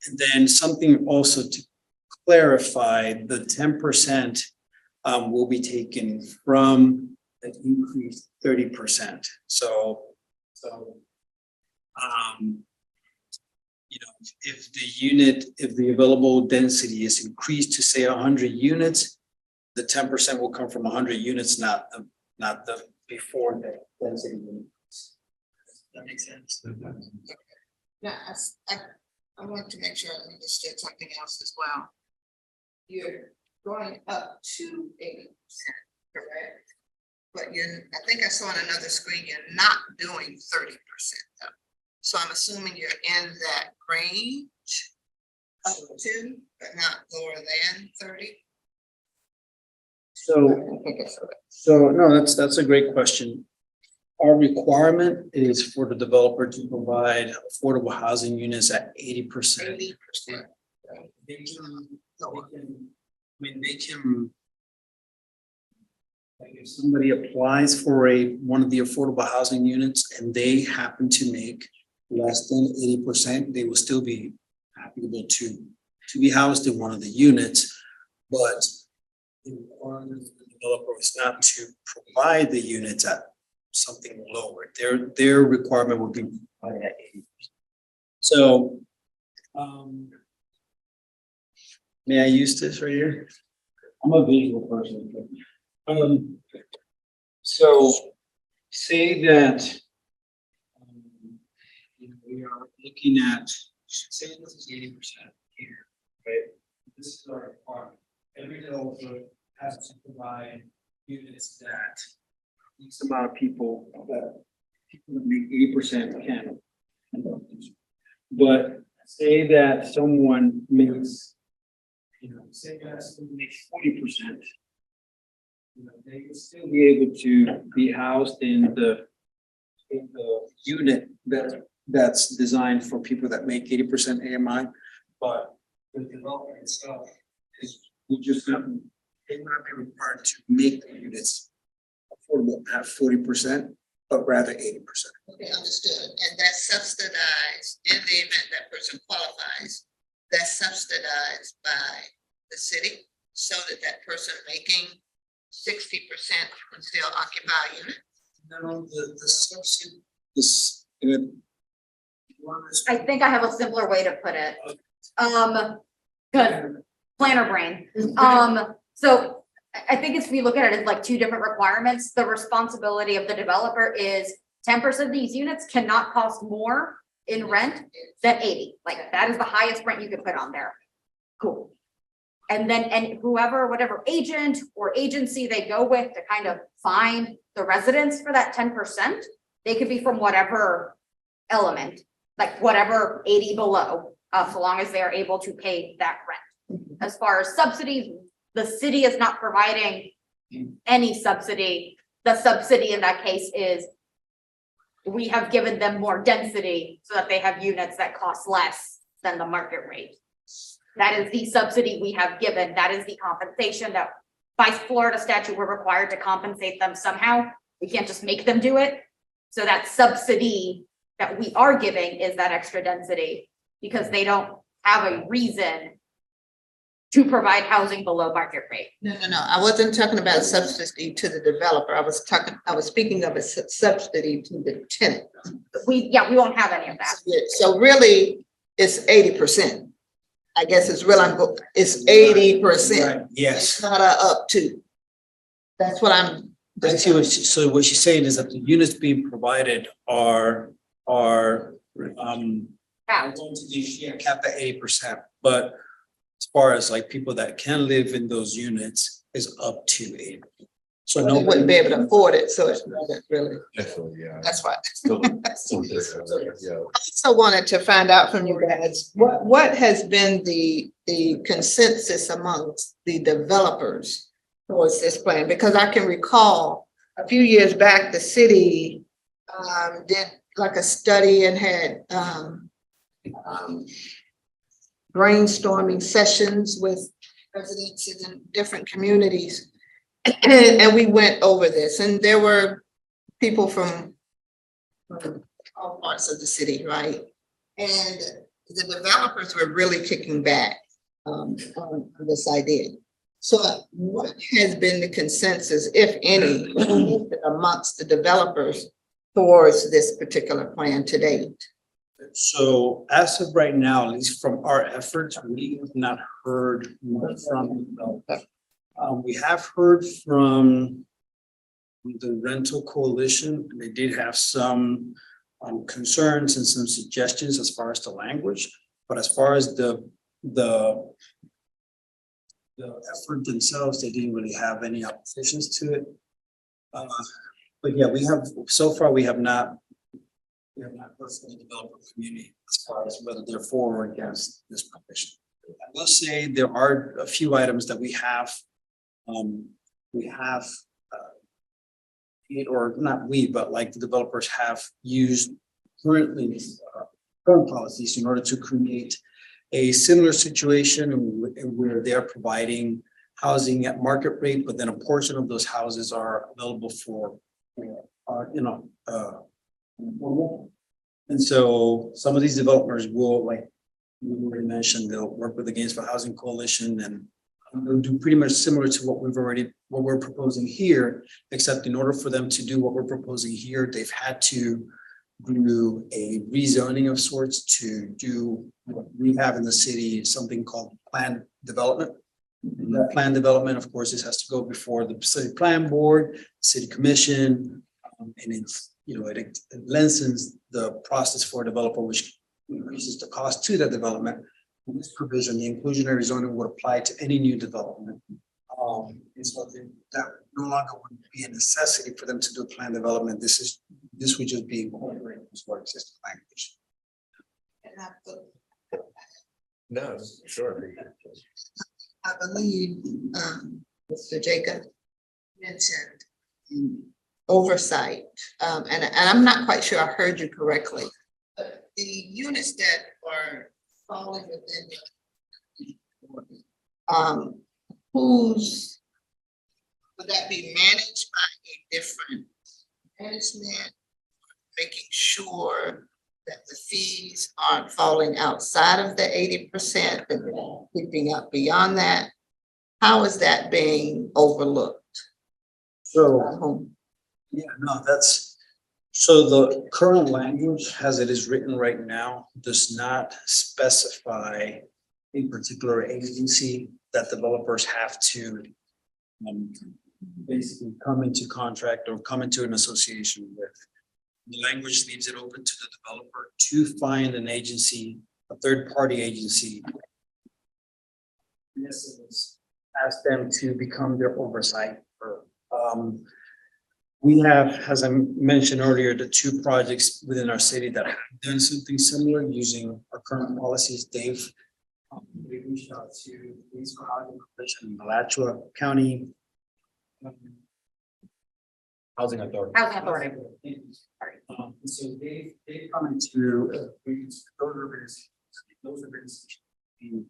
And then something also to clarify, the 10% will be taken from an increased 30%. So, you know, if the available density is increased to say 100 units, the 10% will come from 100 units, not the before the density. That makes sense. Now, I want to make sure I understood something else as well. You're going up to 80%, correct? But I think I saw on another screen, you're not doing 30% though. So I'm assuming you're in that range up to, but not lower than 30. So no, that's a great question. Our requirement is for the developer to provide affordable housing units at 80%. 80%. They can, like if somebody applies for one of the affordable housing units and they happen to make less than 80%, they will still be applicable to be housed in one of the units. But the requirement for the developer is not to provide the units at something lower. Their requirement would be provided at 80%. So, may I use this right here? I'm a visual person. So say that we are looking at, say this is 80% here, right? This is our requirement. Every developer has to provide units that X amount of people that make 80% can. But say that someone makes, say that someone makes 40%, they will still be able to be housed in the unit that's designed for people that make 80% AMI, but the development itself will just not, they will not be required to make the units affordable at 40%, but rather 80%. Okay, understood. And that's subsidized in the event that person qualifies. That's subsidized by the city so that person making 60% can still occupy a unit. No, the subsidy, I think I have a simpler way to put it. Good, planner brain. So I think it's, we look at it as like two different requirements. The responsibility of the developer is 10% of these units cannot cost more in rent than 80. Like that is the highest rent you could put on there. Cool. And then, and whoever, whatever agent or agency they go with to kind of find the residents for that 10%, they could be from whatever element, like whatever 80 below, so long as they are able to pay that rent. As far as subsidies, the city is not providing any subsidy. The subsidy in that case is we have given them more density so that they have units that cost less than the market rate. That is the subsidy we have given. That is the compensation that by Florida statute, we're required to compensate them somehow. We can't just make them do it. So that subsidy that we are giving is that extra density because they don't have a reason to provide housing below market rate. No. I wasn't talking about a subsidy to the developer. I was speaking of a subsidy to the tenant. We won't have any of that. So really it's 80%. I guess it's it's 80%. Right. Yes. It's not up to. That's what I'm. I see so what she's saying is that the units being provided are going to be capped at 80%, but as far as like people that can live in those units is up to 80%. So They no, wouldn't be able to afford it, so it's not really, Actually, yeah. that's why. Yeah. I also wanted to find out from you guys, what has been the consensus amongst the developers towards this plan? Because I can recall a few years back, the city did like a study and had brainstorming sessions with residents in different communities. And we went over this, and there were people from all parts of the city, right? And the developers were really kicking back on this idea. So what has been the consensus, if any, amongst the developers towards this particular plan to date? so as of right now, at least from our efforts, we have not heard much from developers. We have heard from the rental coalition. They did have some concerns and some suggestions as far as the language, but as far as the effort themselves, they didn't really have any oppositions to it. But yeah, we have not heard from the developer community as far as whether they're for or against this provision. I will say there are a few items that we have or not we, but like the developers have used currently current policies in order to create a similar situation where they are providing housing at market rate, but then a portion of those houses are available for and so some of these developers will, like we already mentioned, they'll work with the Gainesville Housing Coalition and they'll do pretty much similar to what we're proposing here, except in order for them to do what we're proposing here, they've had to do a rezoning of sorts to do what we have in the city, something called planned development. And that planned development, of course, this has to go before the city plan board, city commission, and it lengthens the process for a developer, which increases the cost to that development. In this provision, the inclusionary zoning would apply to any new development. And so that no longer would be a necessity for them to do plan development. This would just be incorporated into our existing language. No, sure. I believe Mr. Jacob mentioned oversight, and I'm not quite sure I heard you correctly. But the units that are falling within whose would that be managed by a different management, making sure that the fees aren't falling outside of the 80% and keeping up beyond that? How is that being overlooked? So, yeah, no, so the current language as it is written right now does not specify a particular agency that developers have to basically come into contract or come into an association with. The language leaves it open to the developer to find an agency, a third-party agency. In essence, ask them to become their oversight. We have, as I mentioned earlier, the two projects within our city that have done something similar using our current policies. They've reached out to the Gainesville Housing Commission in Alachua County Housing Authority. So they've come into those organizations to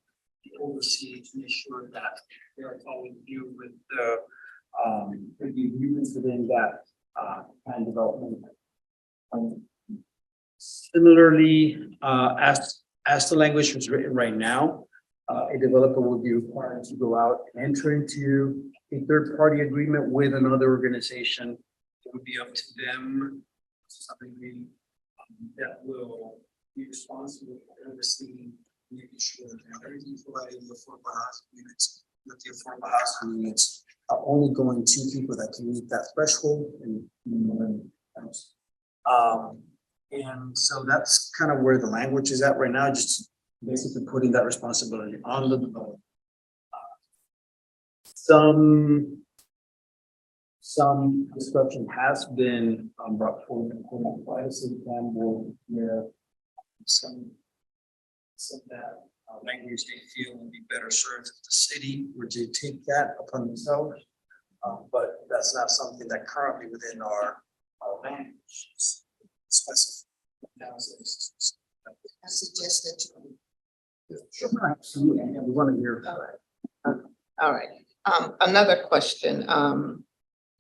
oversee to make sure that they are following through with the agreements within that plan development. Similarly, as the language was written right now, a developer would be required to go out and enter into a third-party agreement with another organization. It would be up to them, something that will be responsible for overseeing, making sure that everything provided in the affordable housing units, that the affordable housing units are only going to people that can meet that threshold and so that's kind of where the language is at right now, just basically putting that responsibility on the developer. Some some discussion has been brought forward by the city plan board where some that language they feel would be better served if the city were to take that upon themselves. But that's not something that currently within our language specific. I suggest that you. Absolutely, yeah, we want to hear. All right, another question,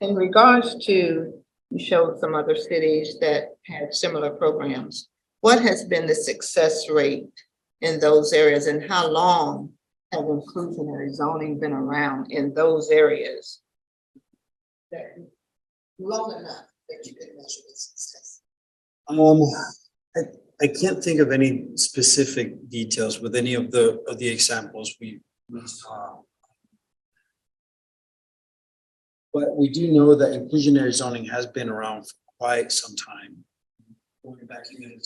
in regards to, you showed some other cities that had similar programs. What has been the success rate in those areas and how long have inclusionary zoning been around in those areas? Long enough that you can measure the success. I can't think of any specific details with any of the examples we saw. But we do know that inclusionary zoning has been around for quite some time. Going back even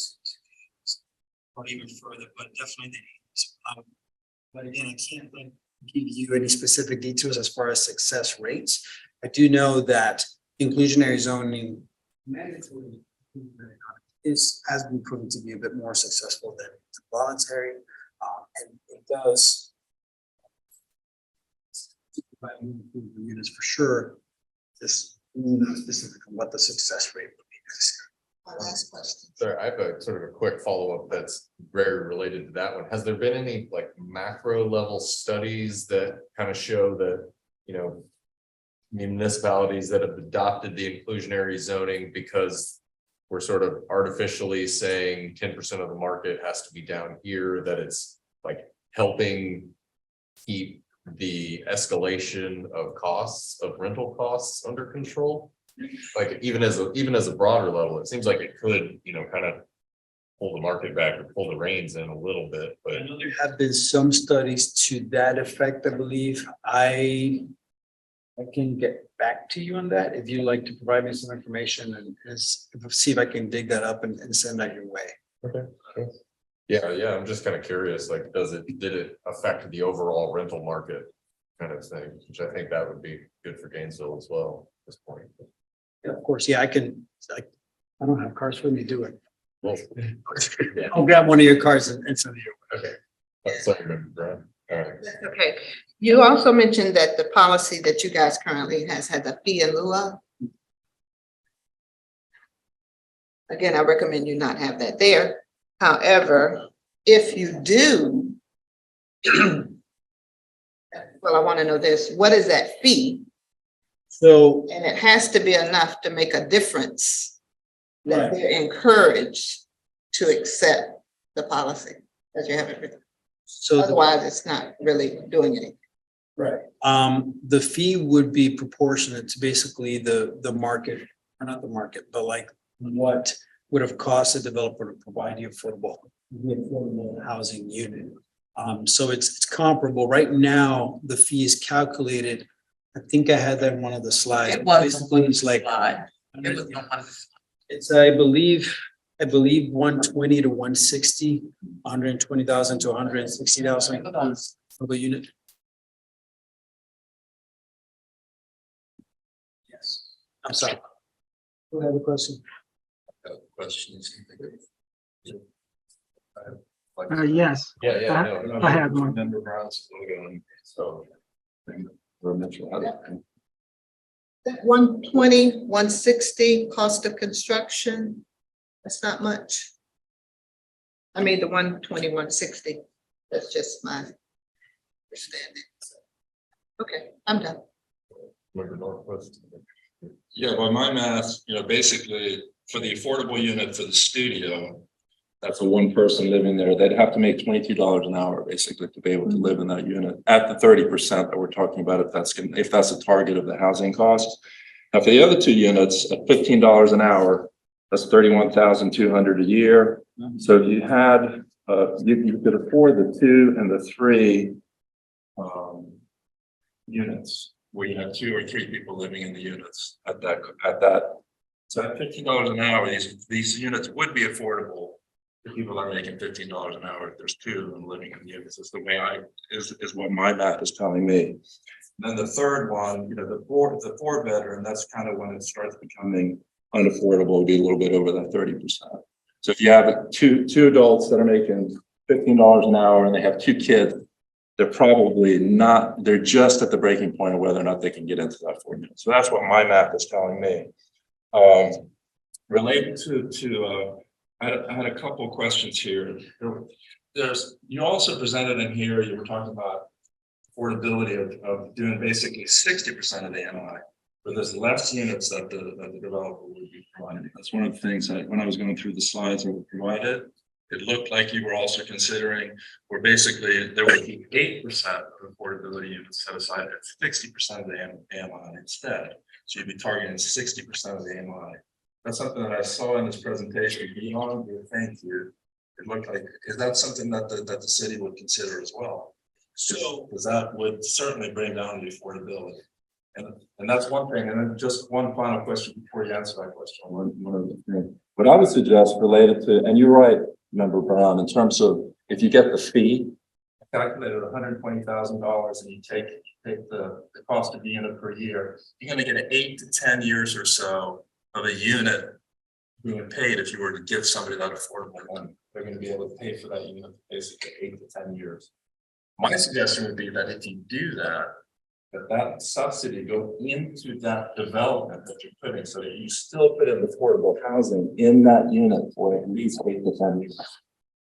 or even further, but definitely the 80s. But again, I can't give you any specific details as far as success rates. I do know that inclusionary zoning mandatory has been proven to be a bit more successful than voluntary, and it does provide units for sure. Just not specific on what the success rate would be. My last question. Sorry, I have a sort of a quick follow-up that's very related to that one. Has there been any like macro level studies that kind of show that, you know, municipalities that have adopted the inclusionary zoning because we're sort of artificially saying 10% of the market has to be down here, that it's like helping keep the escalation of costs of rental costs under control? Like even as a broader level, it seems like it could, you know, kind of pull the market back or pull the reins in a little bit, but I know there have been some studies to that effect, I believe. I can get back to you on that if you'd like to provide me some information and see if I can dig that up and send that your way. okay. Sure. Yeah, I'm just kind of curious, like, did it affect the overall rental market kind of thing, which I think that would be good for Gainesville as well at this point. Yeah, of course, yeah, I don't have cards for me to do it. Well, yeah, I'll grab one of your cards and send it your way. okay. Sorry, Brian. All right. That's okay. You also mentioned that the policy that you guys currently has a fee in lieu of. Again, I recommend you not have that there. However, if you do, well, I want to know this, what is that fee? So, And it has to be enough to make a difference that Right. they're encouraged to accept the policy that you have it written. so the- Otherwise, it's not really doing anything. right. The fee would be proportionate to basically the market, or not the market, but like what would have cost a developer to provide the affordable housing unit. So it's comparable. Right now, the fee is calculated. I think I had that in one of the slides. It was Basically, it's like, slide. It was on one. it's, I believe 120 to 160, 120,000 to 160,000 for the unit. Yes, I'm sorry. Do you have a question? Questions? Yes, Yeah, no. I had one. Member Brown's going, so. That 120, 160 cost of construction, that's not much. I mean, the 120, 160, that's just my understanding. Okay, I'm done. Member Northwest. Yeah, by my math, basically for the affordable unit for the studio, that's a one person living there. They'd have to make $22 an hour basically to be able to live in that unit at the 30% that we're talking about. If that's a target of the housing cost. Now for the other two units at $15 an hour, that's $31,200 a year. So if you had, you could afford the 2 and the 3 units where you have 2 or 3 people living in the units at that. So at $15 an hour, these units would be affordable. The people are making $15 an hour. If there's 2 of them living in the units, is the way is what my math is telling me. Then the third one, the four bedroom, that's kind of when it starts becoming unaffordable, it'd be a little bit over that 30%. So if you have two adults that are making $15 an hour and they have two kids, they're probably not, they're just at the breaking point of whether or not they can get into that formula. So that's what my math is telling me. Related to I had a couple of questions here. You also presented in here, you were talking about affordability of doing basically 60% of the NOI, but there's less units that the developer would be providing. That's one of the things that when I was going through the slides that were provided, it looked like you were also considering where basically there would be 8% of affordability units set aside at 60% of the AMI instead. So you'd be targeting 60% of the AMI. That's something that I saw in this presentation. Beyond your thank you, it looked like, is that something that the city would consider as well? So, because that would certainly bring down the affordability. And that's one thing. And then just one final question before you answer that question. One other thing. What I would suggest related to, and you're right, Member Brown, in terms of if you get the fee, calculated $120,000 and you take the cost of the unit per year, you're going to get 8 to 10 years or so of a unit being paid if you were to give somebody that affordable money. They're going to be able to pay for that unit basically 8 to 10 years. My suggestion would be that if you do that, that subsidy go into that development that you're putting so that you still put in affordable housing in that unit for at least 8 to 10 years.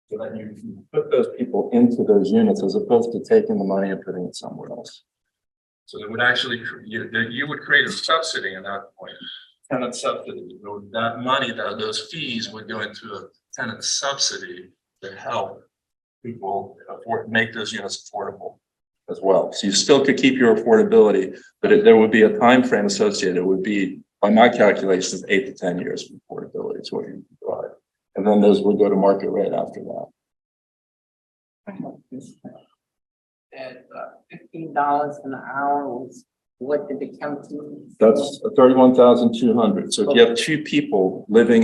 So that you can put those people into those units as opposed to taking the money and putting it somewhere else. So it would actually, you would create a subsidy in that point, tenant subsidy. That money, those fees would go into a tenant subsidy to help people make those units affordable as well. So you still could keep your affordability, but there would be a time frame associated. It would be, by my calculations, 8 to 10 years of affordability is what you provide. And then those would go to market rate after that. At $15 an hour was what did it come to? That's 31,200. So if you have two people living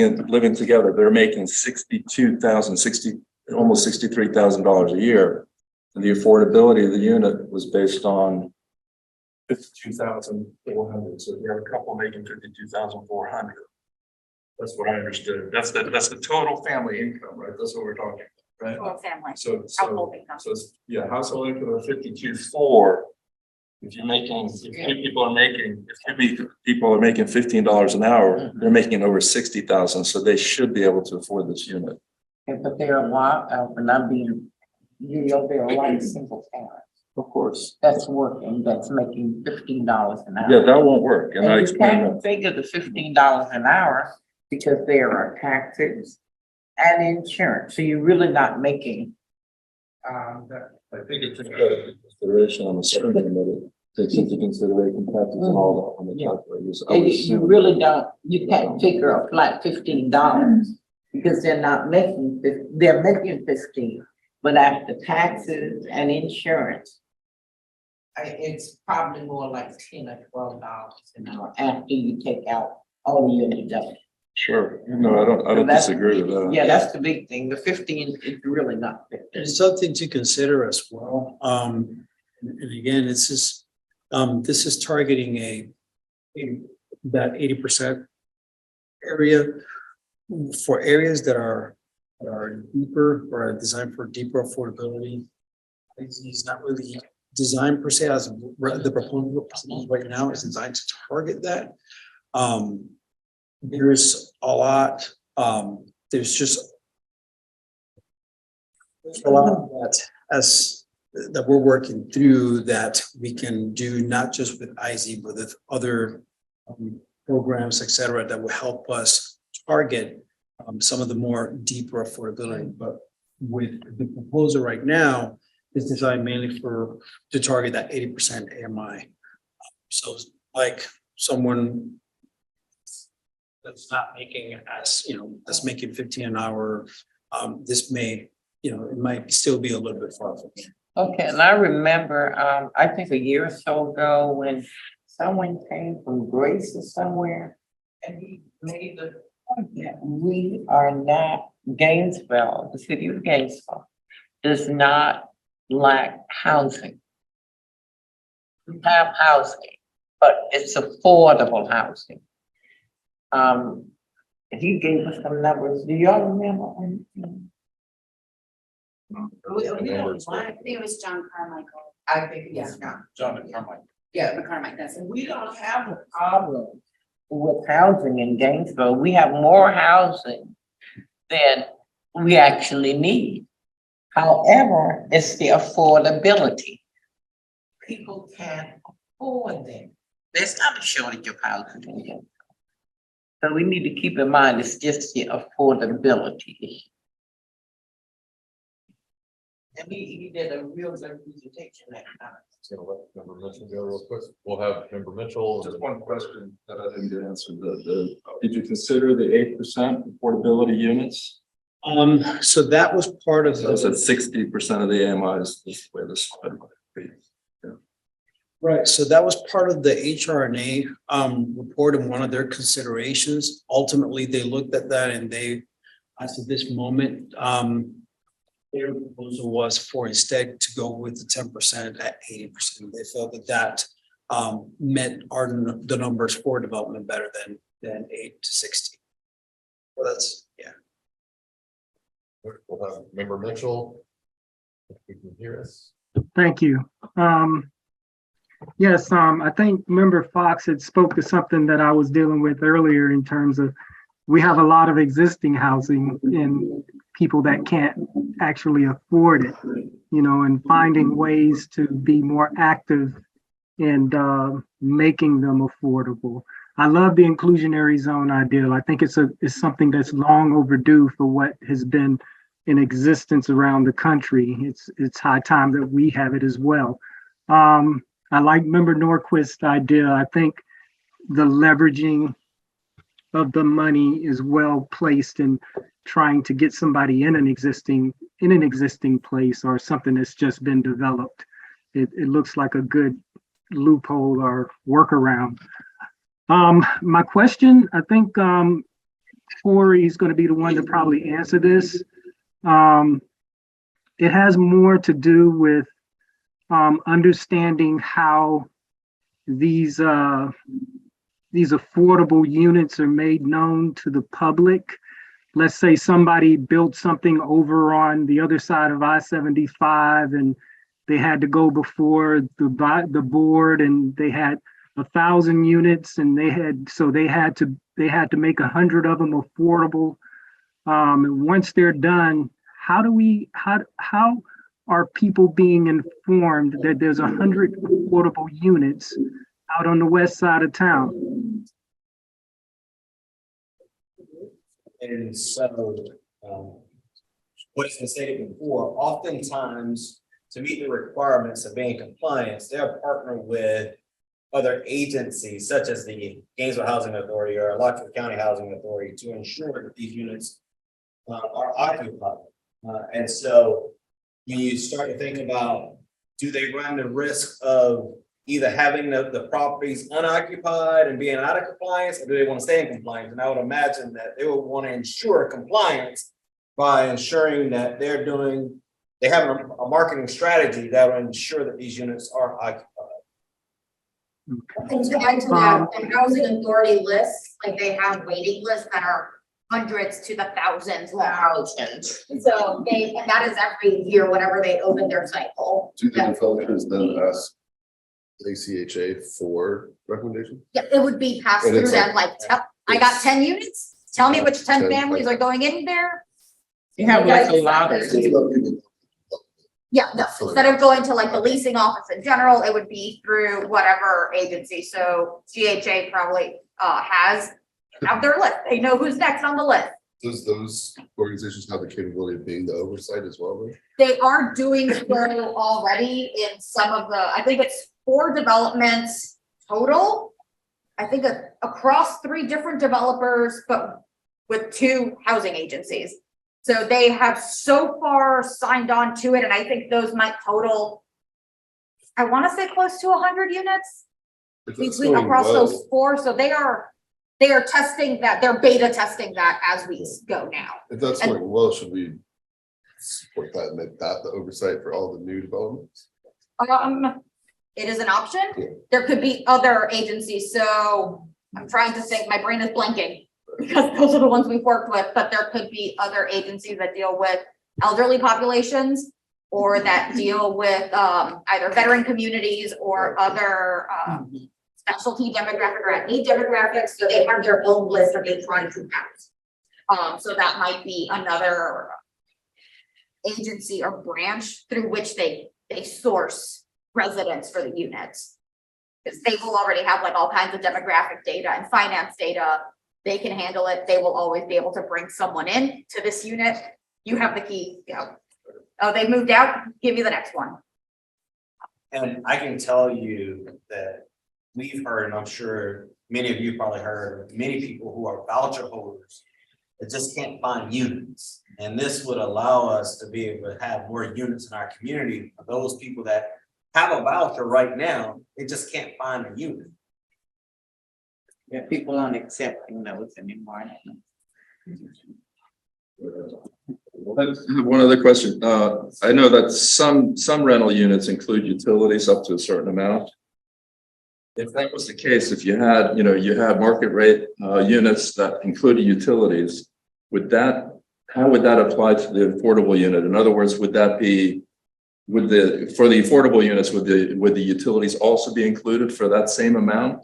together, they're making almost $63,000 a year. And the affordability of the unit was based on 52,400. So if you have a couple making 52,400. That's what I understood. That's the total family income, right? That's what we're talking about, right? Total family. So Household income. yeah, household income of 52.4. If two people are making $15 an hour, they're making over 60,000. So they should be able to afford this unit. But there are a lot of, and I'm being, there are a lot of single parents. Of course. That's working, that's making $15 an hour. Yeah, that won't work. And I you explained can't that. figure the $15 an hour because there are taxes and insurance. So you're really not making. I think it's a consideration on the screen that it takes into consideration taxes and all that on the calculators. And you really don't, you can't figure a flat $15 because they're not making, they're making 15, but after taxes and insurance, it's probably more like $10 or $12 an hour after you take out all your deductions. Sure. No, I don't disagree with that. Yeah, that's the big thing. The 15 is really not 15. There's something to consider as well. And again, this is targeting that 80% area for areas that are deeper or are designed for deeper affordability. It's not really designed per se as the proposal right now is designed to target that. There's a lot. There's a lot that we're working through that we can do not just with IZ, but with other programs, et cetera, that will help us target some of the more deeper affordability. But with the proposal right now, is designed mainly to target that 80% AMI. So like someone that's not making that's making 15 an hour, this may, it might still be a little bit far from here. Okay, and I remember, I think a year or so ago when someone came from Grace or somewhere and he made the point that we are not, Gainesville, the city of Gainesville, does not lack housing. we have housing, but it's affordable housing. He gave us some numbers. Do y'all remember? I think it was John Carmichael. I think it's not. John and Carmichael. Yeah, McCormick, that's it. we don't have a problem with housing in Gainesville. We have more housing than we actually need. However, it's the affordability. People can't afford them. There's not a shortage of housing in Gainesville. So we need to keep in mind, it's just the affordability issue. And he did a real good presentation that time. Just gonna let Member Mitchell go real quick. We'll have Member Mitchell. Just one question that I didn't get answered. Did you consider the 8% affordability units? So that was part of So it said 60% of the AMIs this way this split might be. right. So that was part of the HRNA report and one of their considerations. Ultimately, they looked at that and they, as of this moment, their proposal was for instead to go with the 10% at 80%. They felt that that met the numbers for development better than 8 to 60. Well, that's, yeah. We'll have Member Mitchell. If you can hear us. Thank you. Yes, I think Member Fox had spoke to something that I was dealing with earlier in terms of we have a lot of existing housing and people that can't actually afford it, you know, and finding ways to be more active in making them affordable. I love the inclusionary zone idea. I think it's something that's long overdue for what has been in existence around the country. It's high time that we have it as well. I like Member Norquist's idea. I think the leveraging of the money is well placed in trying to get somebody in an existing place or something that's just been developed. It looks like a good loophole or workaround. My question, I think Corey is going to be the one to probably answer this. It has more to do with understanding how these affordable units are made known to the public. Let's say somebody built something over on the other side of I-75 and they had to go before the board and they had 1,000 units and they had to make 100 of them affordable. And once they're done, how are people being informed that there's 100 affordable units out on the west side of town? And so, what has been stated before, oftentimes to meet the requirements of being in compliance, they'll partner with other agencies such as the Gainesville Housing Authority or Lockwood County Housing Authority to ensure that these units are occupied. And so when you start to think about, do they run the risk of either having the properties unoccupied and being out of compliance, or do they want to stay in compliance? And I would imagine that they would want to ensure compliance by ensuring that they have a marketing strategy that will ensure that these units are occupied. And to add to that, the housing authority lists, like they have waiting lists that are hundreds to the thousands long. So that is every year, whenever they open their cycle. Do the developers then ask ACHA for recommendation? Yeah, it would be passed And through it's them, like, I got 10 units, tell me which 10 10, families are going in there. You have like a lot of. Yeah, no, instead of going to like the leasing office in general, it would be through whatever agency. So GHA probably have their list. They know who's next on the list. Does those organizations have the capability of being the oversight as well? Then? They are doing so already in some of the, I think it's 4 developments total. I think across 3 different developers, but with 2 housing agencies. So they have so far signed on to it, and I think those might total, I want to say close to 100 units between across those 4. So they are testing that, they're beta testing that as we go now. If that's going well, should we support that and make that the oversight for all the new developments? it is an option. There could be other agencies, so I'm trying to think, my brain is blanking. Because those are the ones we've worked with, but there could be other agencies that deal with elderly populations or that deal with either veteran communities or other specialty demographic or need demographics. So they have their own list that they try to have. So that might be another agency or branch through which they source residents for the units. Because they will already have like all kinds of demographic data and finance data. They can handle it. They will always be able to bring someone in to this unit. You have the key, go. Oh, they moved out? Give me the next one. And I can tell you that we've heard, and I'm sure many of you probably heard, many people who are voucher holders that just can't find units. And this would allow us to be able to have more units in our community for those people that have a voucher right now, they just can't find a unit. Yeah, people aren't accepting those anymore. I have one other question. I know that some rental units include utilities up to a certain amount. If that was the case, if you had, you had market rate units that included utilities, how would that apply to the affordable unit? In other words, would that be, for the affordable units, would the utilities also be included for that same amount?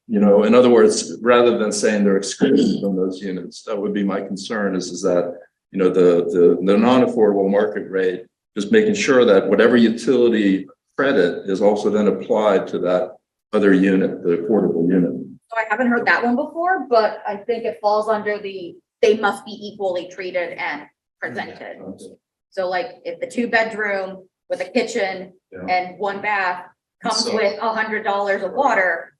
In other words, rather than saying they're excluded from those units, that would be my concern is that, the non-affordable market rate, just making sure that whatever utility credit is also then applied to that other unit, the affordable unit. So I haven't heard that one before, but I think it falls under they must be equally treated and presented. So like if the 2-bedroom with a kitchen and 1 bath comes with $100 of water,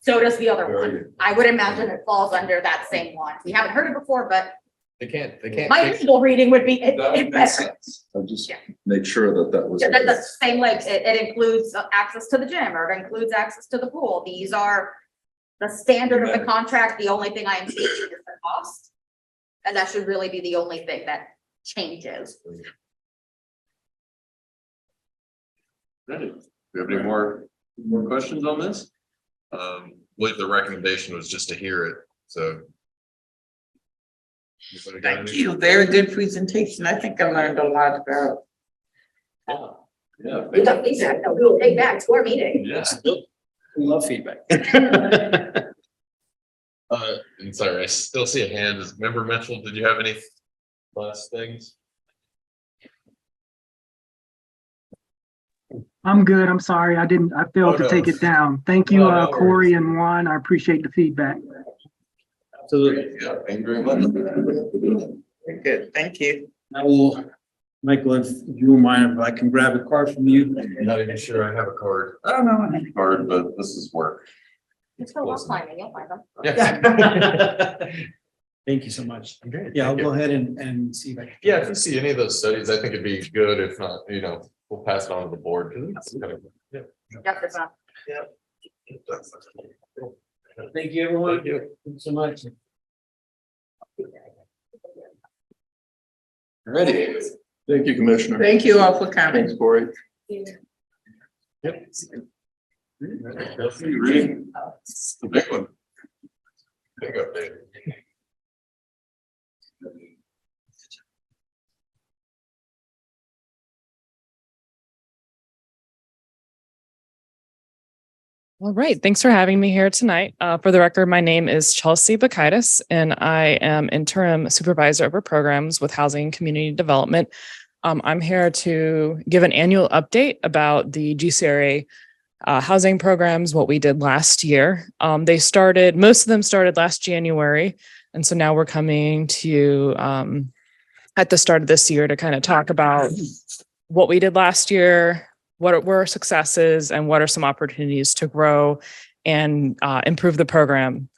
so does the other one. I would imagine it falls under that same one. We haven't heard it before, but They can't. my legal reading would be That would it make better. sense. I just make sure that was. Yeah, that's the same, like it includes access to the gym or it includes access to the pool. These are the standard of the contract. The only thing I am changing is the cost. And that should really be the only thing that changes. Ready? Do you have any more questions on this? I believe the recommendation was just to hear it, so. Thank you. Very good presentation. I think I learned a lot about. Yeah. We don't need that. No, we will take back to our meeting. Yes. We love feedback. And sorry, I still see a hand. As Member Mitchell, did you have any last things? I'm good. I'm sorry. I failed to take it down. Thank you, No Corey and Juan. I appreciate the feedback. Absolutely. Yeah, thank you very much. Very good. Thank you. I will, Michael, if you don't mind, if I can grab a card from you. I'm not even sure I have a card. I don't know, I have a card, but this is work. Just go rock climbing, you'll find them. Yeah. Thank you so much. Great. Yeah, I'll Thank go you. ahead and see if I can. Yeah, if you see any of those studies, I think it'd be good. If not, we'll pass it on to the board. 'Cause it's kind of, yeah. Yep, that's not- Thank you, everyone. Thank you. Thank you so much. Ready? Thank you, Commissioner. Thank you all for coming. Thanks, Corey. Yep. It's the big one. Big update. All right, thanks for having me here tonight. For the record, my name is Chelsea Bakaitis, and I am interim supervisor over programs with Housing and Community Development. I'm here to give an annual update about the GCRA housing programs, what we did last year. Most of them started last January, and so now we're coming to you at the start of this year to kind of talk about what we did last year, what were successes, and what are some opportunities to grow and improve the program.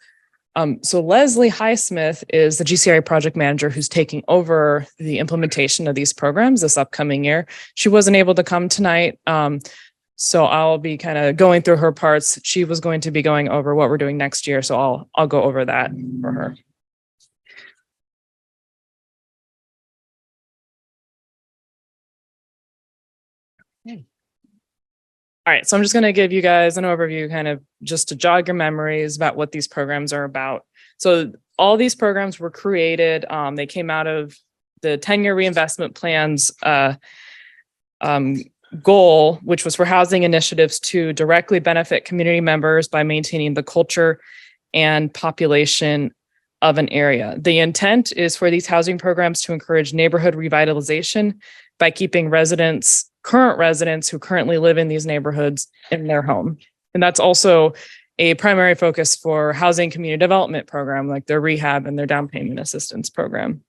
So Leslie Highsmith is the GCRA project manager who's taking over the implementation of these programs this upcoming year. She wasn't able to come tonight, so I'll be kind of going through her parts. She was going to be going over what we're doing next year, so I'll go over that for her. All right, so I'm just going to give you guys an overview, kind of just to jog your memories about what these programs are about. So all these programs were created, they came out of the 10-year reinvestment plans goal, which was for housing initiatives to directly benefit community members by maintaining the culture and population of an area. The intent is for these housing programs to encourage neighborhood revitalization by keeping current residents who currently live in these neighborhoods in their home. And that's also a primary focus for housing community development program, like their rehab and their down payment assistance program.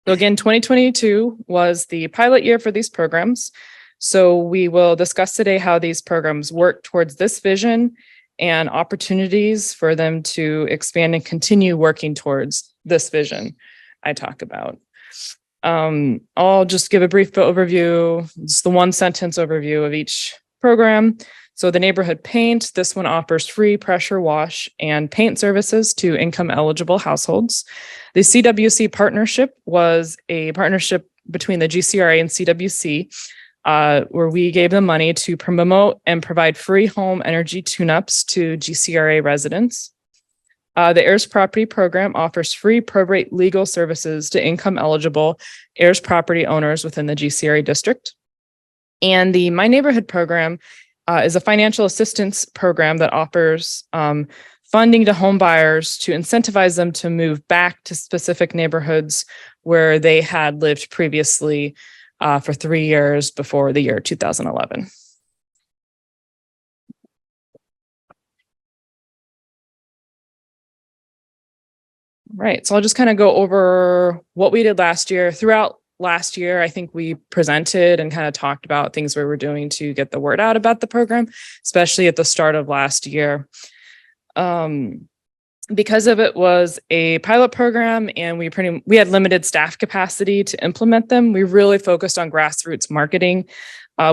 So again, 2022 was the pilot year for these programs. So we will discuss today how these programs work towards this vision and opportunities for them to expand and continue working towards this vision I talk about. I'll just give a brief overview, just the one sentence overview of each program. So the neighborhood paint, this one offers free pressure wash and paint services to income eligible households. The CWC partnership was a partnership between the GCRA and CWC, where we gave them money to promote and provide free home energy tune-ups to GCRA residents. The heirs property program offers free probate legal services to income eligible heirs property owners within the GCRA district. And the My Neighborhood program is a financial assistance program that offers funding to home buyers to incentivize them to move back to specific neighborhoods where they had lived previously for 3 years before the year 2011. Right, so I'll just kind of go over what we did last year. Throughout last year, I think we presented and kind of talked about things we were doing to get the word out about the program, especially at the start of last year. Because of it was a pilot program and we had limited staff capacity to implement them, we really focused on grassroots marketing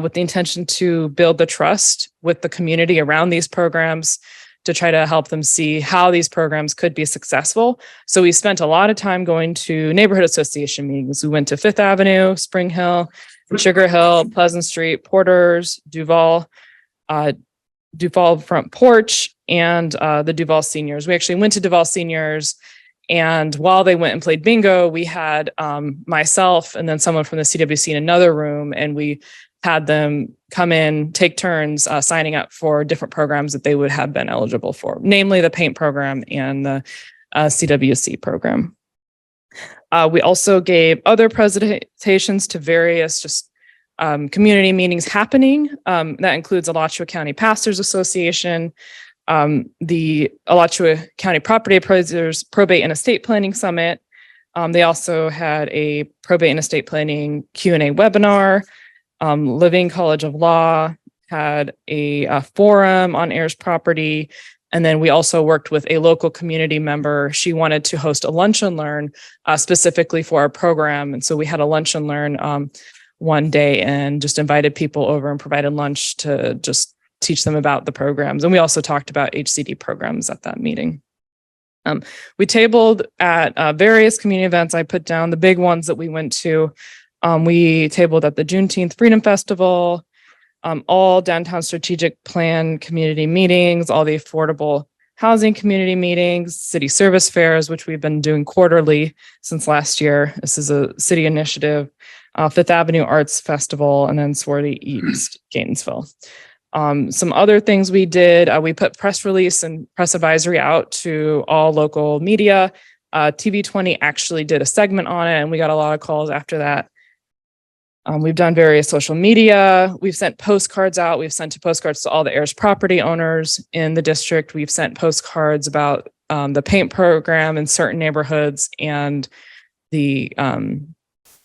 with the intention to build the trust with the community around these programs to try to help them see how these programs could be successful. So we spent a lot of time going to neighborhood association meetings. We went to Fifth Avenue, Spring Hill, Sugar Hill, Pleasant Street, Porters, Duval Front Porch, and the Duval Seniors. We actually went to Duval Seniors, and while they went and played bingo, we had myself and then someone from the CWC in another room, and we had them come in, take turns signing up for different programs that they would have been eligible for, namely the paint program and the CWC program. We also gave other presentations to various community meetings happening. That includes Alachua County Pastors Association, the Alachua County Property Appraisers Probate and Estate Planning Summit. They also had a probate and estate planning Q&A webinar. Living College of Law had a forum on heirs property. And then we also worked with a local community member. She wanted to host a lunch and learn specifically for our program. And so we had a lunch and learn one day and just invited people over and provided lunch to just teach them about the programs. And we also talked about HCD programs at that meeting. We tabled at various community events. I put down the big ones that we went to. We tabled at the Juneteenth Freedom Festival, all downtown strategic plan community meetings, all the affordable housing community meetings, city service fairs, which we've been doing quarterly since last year. This is a city initiative, Fifth Avenue Arts Festival, and then Swarty East, Gainesville. Some other things we did, we put press release and press advisory out to all local media. TV20 actually did a segment on it, and we got a lot of calls after that. We've done various social media. We've sent postcards out. We've sent postcards to all the heirs property owners in the district. We've sent postcards about the paint program in certain neighborhoods and the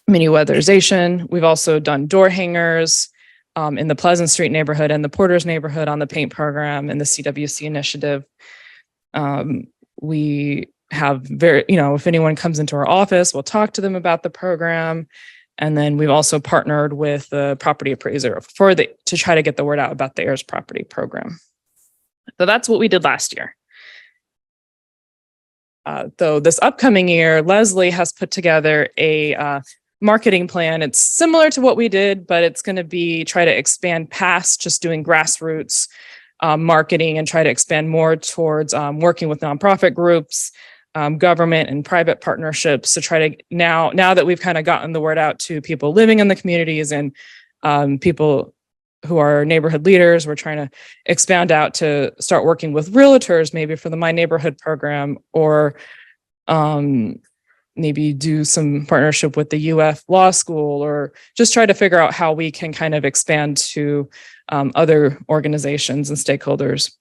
mini weatherization. We've also done door hangers in the Pleasant Street neighborhood and the Porters neighborhood on the paint program and the CWC initiative. We have if anyone comes into our office, we'll talk to them about the program. And then we've also partnered with the property appraiser to try to get the word out about the heirs property program. So that's what we did last year. Though this upcoming year, Leslie has put together a marketing plan. It's similar to what we did, but it's going to be try to expand past just doing grassroots marketing and try to expand more towards working with nonprofit groups, government and private partnerships to try to now that we've kind of gotten the word out to people living in the communities and people who are neighborhood leaders, we're trying to expand out to start working with realtors, maybe for the My Neighborhood program, or maybe do some partnership with the UF Law School, or just try to figure out how we can kind of expand to other organizations and stakeholders.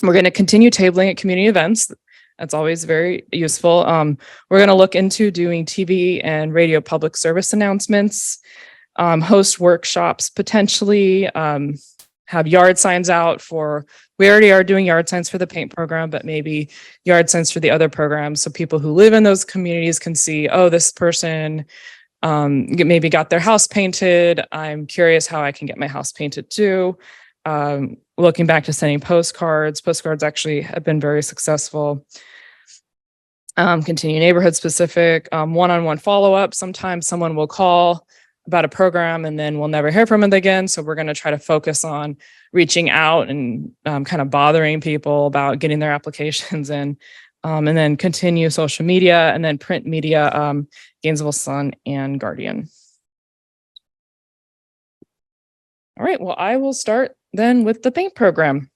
We're going to continue tabling at community events. That's always very useful. We're going to look into doing TV and radio public service announcements, host workshops, potentially have yard signs out for, we already are doing yard signs for the paint program, but maybe yard signs for the other programs. So people who live in those communities can see, oh, this person maybe got their house painted. I'm curious how I can get my house painted too. Looking back to sending postcards. Postcards actually have been very successful. Continue neighborhood specific, one-on-one follow-up. Sometimes someone will call about a program and then we'll never hear from it again. So we're going to try to focus on reaching out and kind of bothering people about getting their applications in, and then continue social media and then print media, Gainesville Sun and Guardian. All right, well, I will start then with the paint program.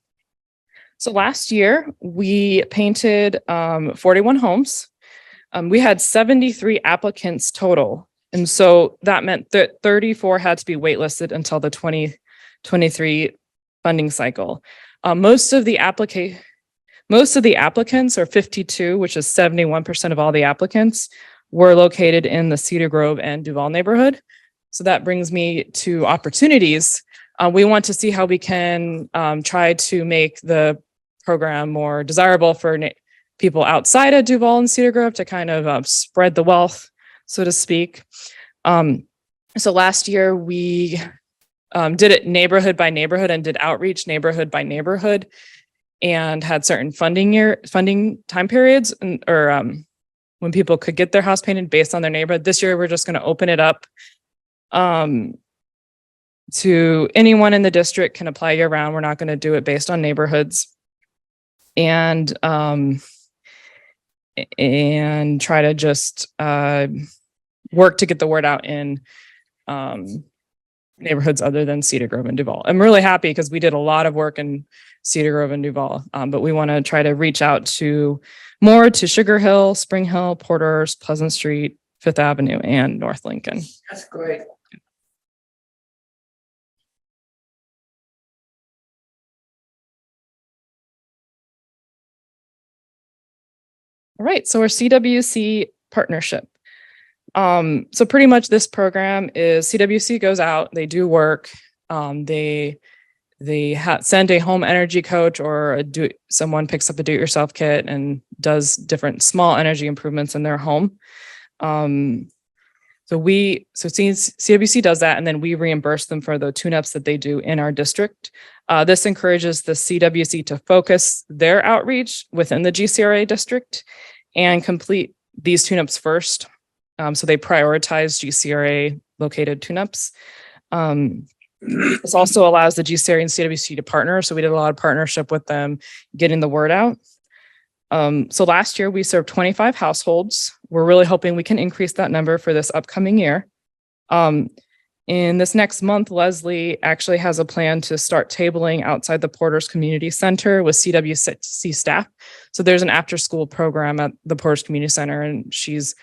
So last year we painted 41 homes. We had 73 applicants total. And so that meant that 34 had to be waitlisted until the 2023 funding cycle. Most of the applicants, or 52, which is 71% of all the applicants, were located in the Cedar Grove and Duval neighborhood. So that brings me to opportunities. We want to see how we can try to make the program more desirable for people outside of Duval and Cedar Grove to kind of spread the wealth, so to speak. So last year we did it neighborhood by neighborhood and did outreach neighborhood by neighborhood and had certain funding time periods or when people could get their house painted based on their neighborhood. This year, we're just going to open it up to anyone in the district can apply year round. We're not going to do it based on neighborhoods. And try to just work to get the word out in neighborhoods other than Cedar Grove and Duval. I'm really happy because we did a lot of work in Cedar Grove and Duval, but we want to try to reach out to more to Sugar Hill, Spring Hill, Porter's, Pleasant Street, Fifth Avenue, and North Lincoln. That's great. All right, so our CWC partnership. So pretty much this program is CWC goes out, they do work, they send a home energy coach or someone picks up a do-it-yourself kit and does different small energy improvements in their home. So CWC does that, and then we reimburse them for the tune-ups that they do in our district. This encourages the CWC to focus their outreach within the GCRA district and complete these tune-ups first. So they prioritize GCRA located tune-ups. This also allows the GCRA and CWC to partner. So we did a lot of partnership with them, getting the word out. So last year we served 25 households. We're really hoping we can increase that number for this upcoming year. In this next month, Leslie actually has a plan to start tabling outside the Porter's Community Center with CWC staff. So there's an after-school program at the Porter's Community Center, and she's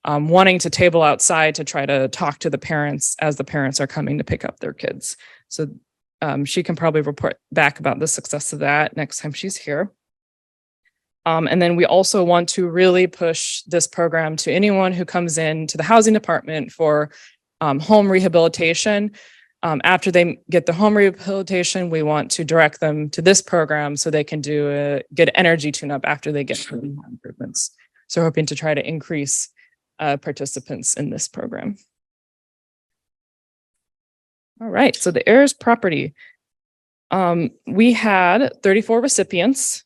wanting to table outside to try to talk to the parents as the parents are coming to pick up their kids. So she can probably report back about the success of that next time she's here. And then we also want to really push this program to anyone who comes in to the housing department for home rehabilitation. After they get the home rehabilitation, we want to direct them to this program so they can get energy tune-up after they get home improvements. So we're hoping to try to increase participants in this program. All right, so the heirs property. We had 34 recipients.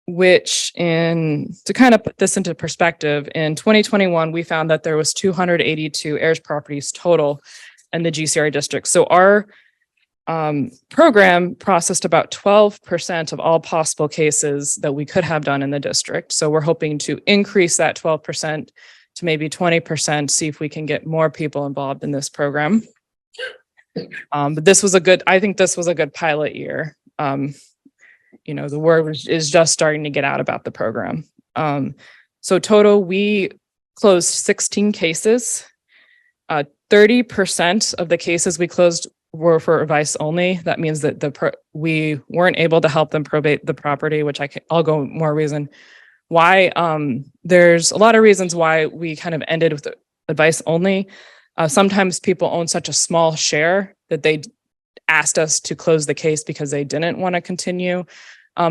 which to kind of put this into perspective, in 2021, we found that there was 282 heirs properties total in the GCRA district. So our program processed about 12% of all possible cases that we could have done in the district. So we're hoping to increase that 12% to maybe 20%, see if we can get more people involved in this program. But I think this was a good pilot year. The word is just starting to get out about the program. So total, we closed 16 cases. 30% of the cases we closed were for advice only. That means that we weren't able to help them probate the property, which I'll go more reason why. There's a lot of reasons why we kind of ended with advice only. Sometimes people own such a small share that they asked us to close the case because they didn't want to continue.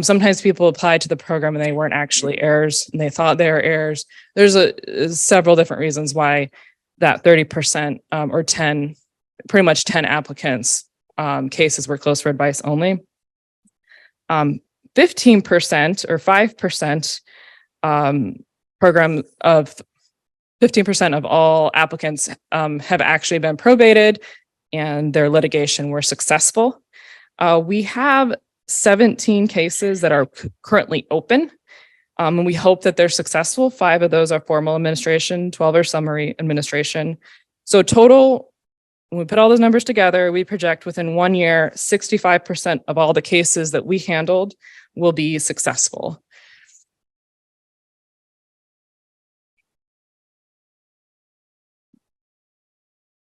Sometimes people applied to the program and they weren't actually heirs and they thought they were heirs. There's several different reasons why that 30% or 10 applicants cases were closed for advice only. 15% or 5% program of 15% of all applicants have actually been probated and their litigation were successful. We have 17 cases that are currently open, and we hope that they're successful. 5 of those are formal administration, 12 are summary administration. So total, when we put all those numbers together, we project within 1 year, 65% of all the cases that we handled will be successful.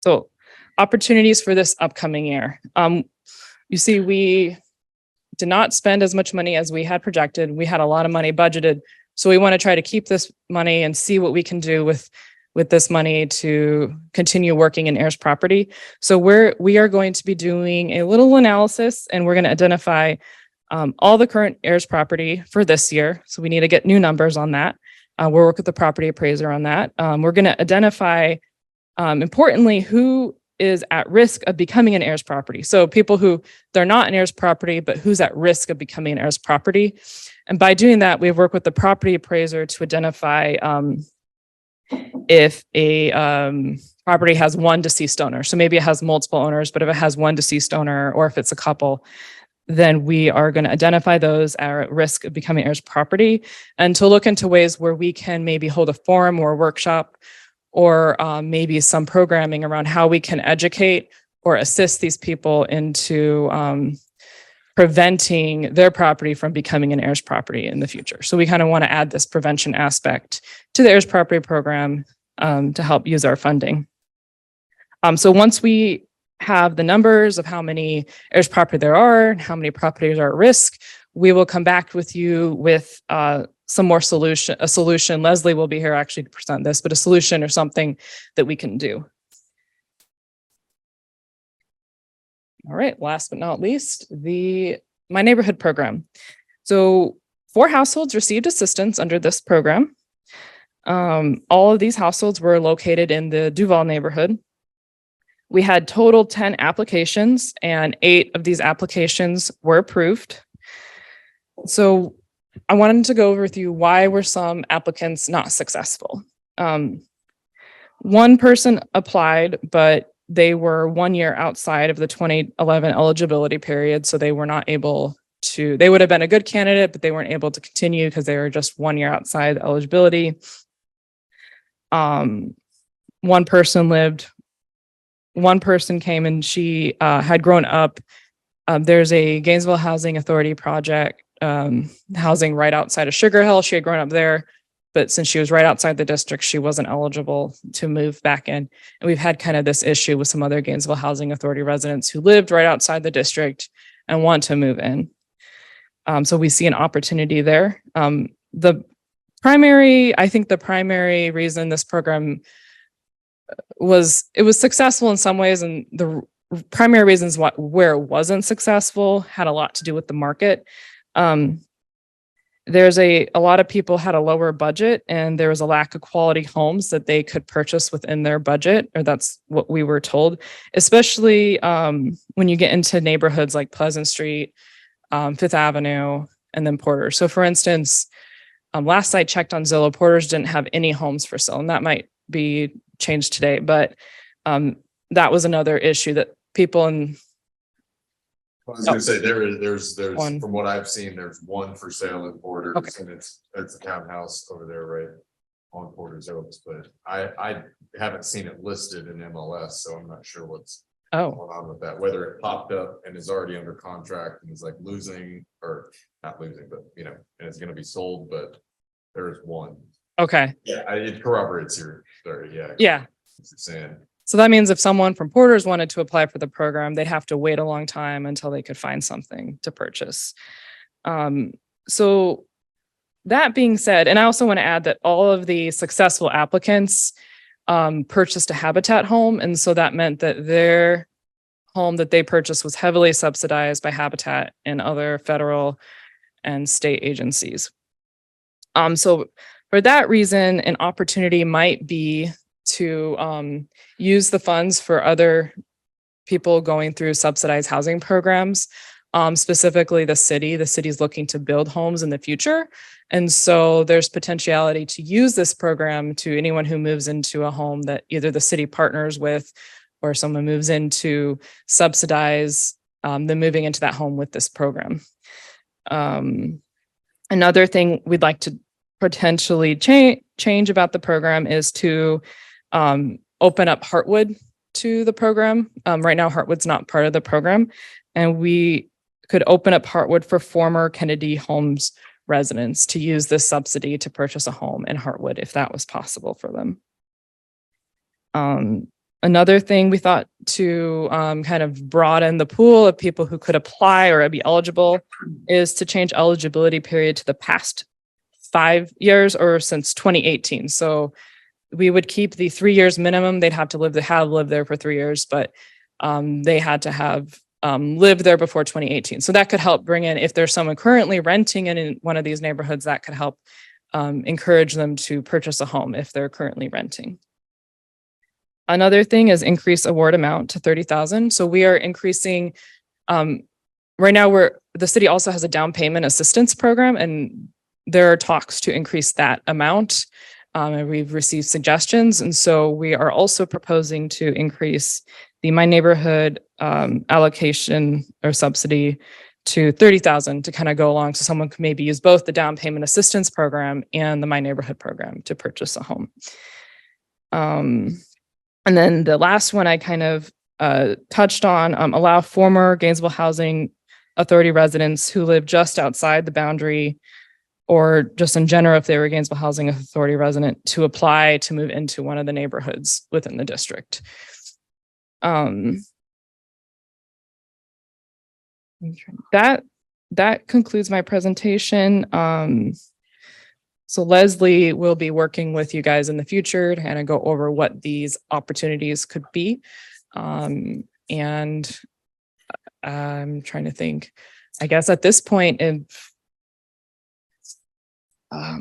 So opportunities for this upcoming year. You see, we did not spend as much money as we had projected. We had a lot of money budgeted. So we want to try to keep this money and see what we can do with this money to continue working in heirs property. So we are going to be doing a little analysis and we're going to identify all the current heirs property for this year. So we need to get new numbers on that. We'll work with the property appraiser on that. We're going to identify, importantly, who is at risk of becoming an heirs property. So people who they're not an heirs property, but who's at risk of becoming an heirs property. And by doing that, we've worked with the property appraiser to identify if a property has one deceased owner. So maybe it has multiple owners, but if it has one deceased owner or if it's a couple, then we are going to identify those at risk of becoming heirs property and to look into ways where we can maybe hold a forum or a workshop or maybe some programming around how we can educate or assist these people into preventing their property from becoming an heirs property in the future. So we kind of want to add this prevention aspect to the heirs property program to help use our funding. So once we have the numbers of how many heirs property there are and how many properties are at risk, we will come back with you with some more a solution. Leslie will be here actually to present this, but a solution or something that we can do. All right, last but not least, My Neighborhood program. So 4 households received assistance under this program. All of these households were located in the Duval neighborhood. We had total 10 applications and 8 of these applications were approved. So I wanted to go over with you why were some applicants not successful. One person applied, but they were 1 year outside of the 2011 eligibility period. So they were not able to, they would have been a good candidate, but they weren't able to continue because they were just 1 year outside eligibility. One person came and she had grown up. There's a Gainesville Housing Authority project, housing right outside of Sugar Hill. She had grown up there, but since she was right outside the district, she wasn't eligible to move back in. And we've had kind of this issue with some other Gainesville Housing Authority residents who lived right outside the district and want to move in. So we see an opportunity there. I think the primary reason this program was successful in some ways, and the primary reasons where it wasn't successful had a lot to do with the market. There's a lot of people had a lower budget and there was a lack of quality homes that they could purchase within their budget, or that's what we were told, especially when you get into neighborhoods like Pleasant Street, Fifth Avenue, and then Porter. So for instance, last I checked on Zillow, Porter's didn't have any homes for sale, and that might be changed today, but that was another issue that people in. I was gonna say there's One. from what I've seen, there's one for sale in Porter's, Okay. and it's a townhouse over there, right? On Porter's Oaks, but I haven't seen it listed in MLS, so I'm not sure what's Oh, going on with that, whether it popped up and is already under contract and is like losing or not losing, but you know, and it's gonna be sold, but there is one. okay. Yeah, it corroborates your story, yeah. Yeah. What you're saying. So that means if someone from Porter's wanted to apply for the program, they'd have to wait a long time until they could find something to purchase. So that being said, and I also want to add that all of the successful applicants purchased a Habitat home. And so that meant that their home that they purchased was heavily subsidized by Habitat and other federal and state agencies. So for that reason, an opportunity might be to use the funds for other people going through subsidized housing programs, specifically the city. The city's looking to build homes in the future. And so there's potentiality to use this program to anyone who moves into a home that either the city partners with or someone moves in to subsidize them moving into that home with this program. Another thing we'd like to potentially change about the program is to open up Heartwood to the program. Right now, Heartwood's not part of the program, and we could open up Heartwood for former Kennedy Homes residents to use this subsidy to purchase a home in Heartwood if that was possible for them. Another thing we thought to kind of broaden the pool of people who could apply or be eligible is to change eligibility period to the past 5 years or since 2018. So we would keep the 3 years minimum. They'd have to lived there for 3 years, but they had to have lived there before 2018. So that could help bring in, if there's someone currently renting in one of these neighborhoods, that could help encourage them to purchase a home if they're currently renting. Another thing is increase award amount to 30,000. So we are increasing, right now the city also has a down payment assistance program, and there are talks to increase that amount. And we've received suggestions. And so we are also proposing to increase the My Neighborhood allocation or subsidy to 30,000 to kind of go along. So someone could maybe use both the down payment assistance program and the My Neighborhood program to purchase a home. And then the last one I kind of touched on, allow former Gainesville Housing Authority residents who live just outside the boundary or just in general, if they were a Gainesville Housing Authority resident, to apply to move into one of the neighborhoods within the district. That concludes my presentation. So Leslie will be working with you guys in the future to kind of go over what these opportunities could be. And I'm trying to think, I guess at this point,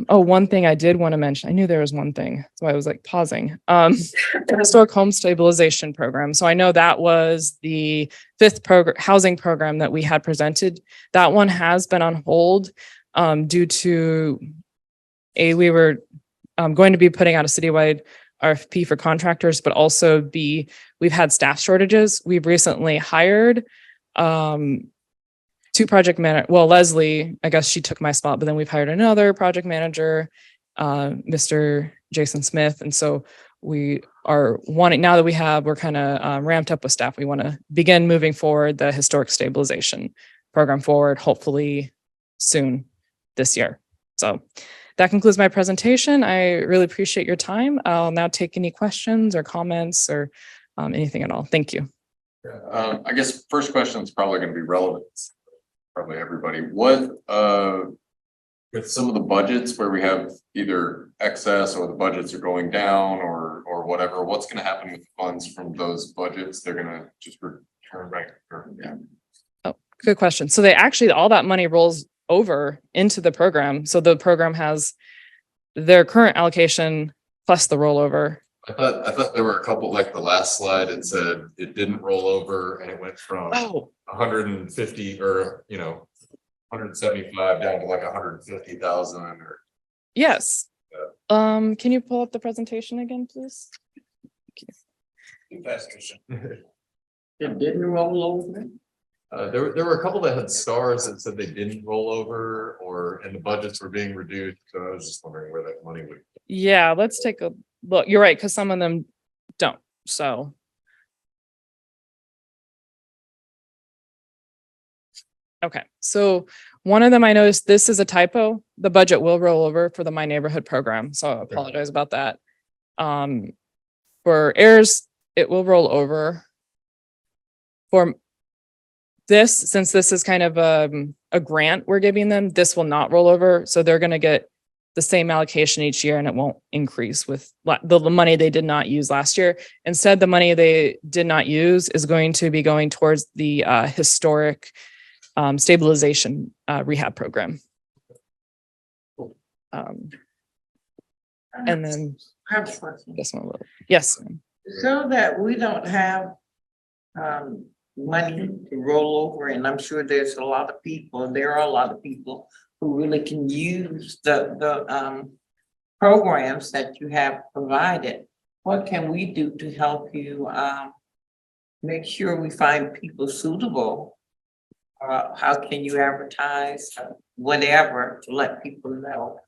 one thing I did want to mention, I knew there was one thing, so I was like pausing. The historic home stabilization program. So I know that was the 5th housing program that we had presented. That one has been on hold due to we were going to be putting out a citywide RFP for contractors, but also we've had staff shortages. We've recently hired 2 project managers. Well, Leslie, I guess she took my spot, but then we've hired another project manager, Mr. Jason Smith. And so we are wanting, now that we're kind of ramped up with staff, we want to begin moving forward the historic stabilization program forward, hopefully soon this year. So that concludes my presentation. I really appreciate your time. I'll now take any questions or comments or anything at all. Thank you. I guess first question is probably going to be relevant. Probably everybody. What with some of the budgets where we have either excess or the budgets are going down or whatever, what's going to happen with funds from those budgets? They're going to just return back. Oh, good question. So all that money rolls over into the program. So the program has their current allocation plus the rollover. I thought there were a couple, like the last slide, it said it didn't roll over and it went from 150 or 175 down to like 150,000 or. Yes. Can you pull up the presentation again, please? It didn't roll over. There were a couple that had stars that said they didn't roll over or, and the budgets were being reduced. So I was just wondering where that money would. Yeah, let's take a look. You're right, because some of them don't. So. Okay, so one of them I noticed this is a typo. The budget will roll over for the My Neighborhood program, so I apologize about that. For heirs, it will roll over. For this, since this is kind of a grant we're giving them, this will not roll over, so they're gonna get the same allocation each year and it won't increase with the money they did not use last year. Instead, the money they did not use is going to be going towards the historic stabilization rehab program. And then I have a question. this one will, yes. So that we don't have money to roll over, and I'm sure there's a lot of people, there are a lot of people who really can use the programs that you have provided. What can we do to help you make sure we find people suitable? How can you advertise, whatever, to let people know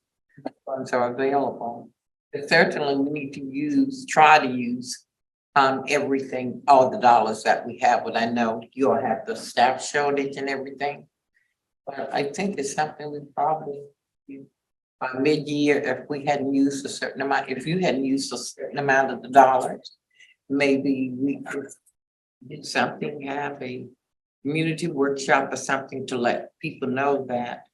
funds are available? But certainly we need to try to use everything, all the dollars that we have, but I know you'll have the staff shortage and everything. But I think it's something we probably, by mid-year, if we hadn't used a certain amount, if you hadn't used a certain amount of the dollars, maybe we could do something, have a community workshop or something to let people know that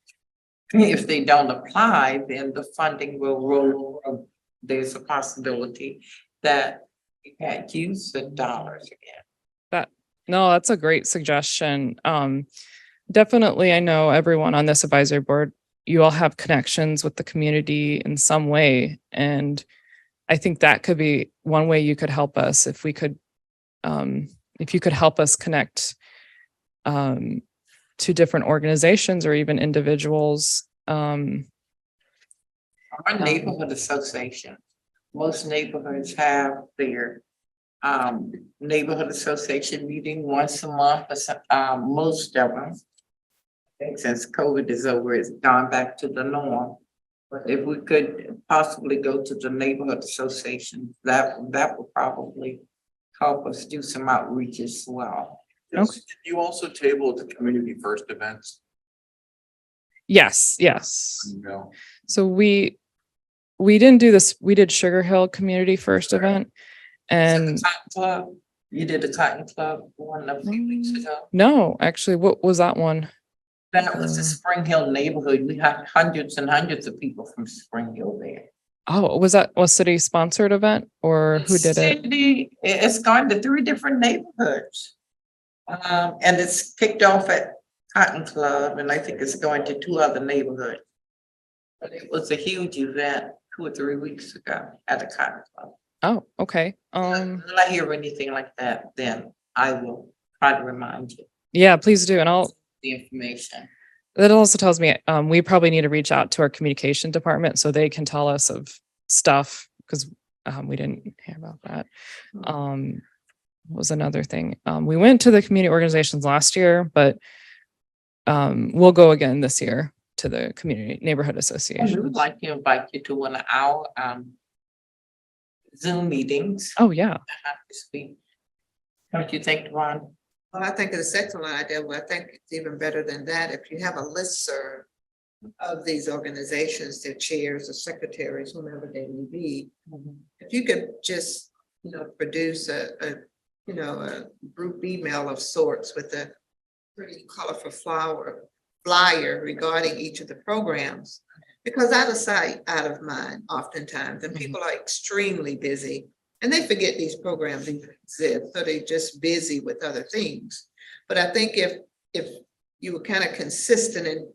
if they don't apply, then the funding will roll over. There's a possibility that you can't use the dollars again. No, that's a great suggestion. Definitely, I know everyone on this advisory board, you all have connections with the community in some way. And I think that could be one way you could help us if we could, if you could help us connect to different organizations or even individuals. Our neighborhood association, most neighborhoods have their neighborhood association meeting once a month, most of them. I think since COVID is over, it's gone back to the norm. But if we could possibly go to the neighborhood association, that would probably help us do some outreach as well. Okay. You also tabled the community first events. Yes. So we didn't do this. We did Sugar Hill Community First event, and Cotton Club, you did the Cotton Club one a few weeks ago. no, actually, what was that one? That was the Spring Hill neighborhood. We had hundreds and hundreds of people from Spring Hill there. Oh, was that a city sponsored event or who did it? It's gone to 3 different neighborhoods. And it's kicked off at Cotton Club, and I think it's going to 2 other neighborhoods. But it was a huge event 2 or 3 weeks ago at the Cotton Club. Oh, okay. When I hear anything like that, then I will try to remind you Yeah, please do. And the information. that also tells me we probably need to reach out to our communication department so they can tell us of stuff because we didn't hear about that. What was another thing? We went to the community organizations last year, but we'll go again this year to the community neighborhood We association. would like to invite you to one of our Zoom meetings. Oh, yeah. Don't you think, Ron? Well, I think it's an excellent idea. Well, I think it's even better than that. If you have a listserv of these organizations, their chairs or secretaries, whomever they may be, if you could just, produce a group email of sorts with a pretty colorful flyer regarding each of the programs, because out of sight, out of mind, oftentimes, and people are extremely busy. And they forget these programs even exist, so they're just busy with other things. But I think if you were kind of consistent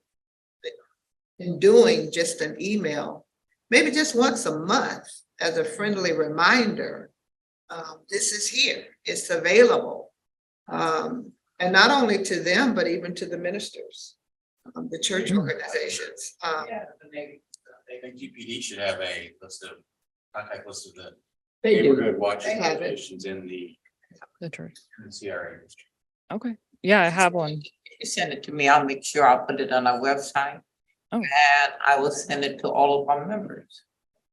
in doing just an email, maybe just once a month as a friendly reminder, this is here, it's available. And not only to them, but even to the ministers. the church organizations. I think GPD should have a list of, contact list of the They do. neighborhood watch They have it. organizations in the church. CRA. Okay, yeah, I have one. If you send it to me, I'll make sure I'll put it on our website. Oh. And I will send it to all of our members.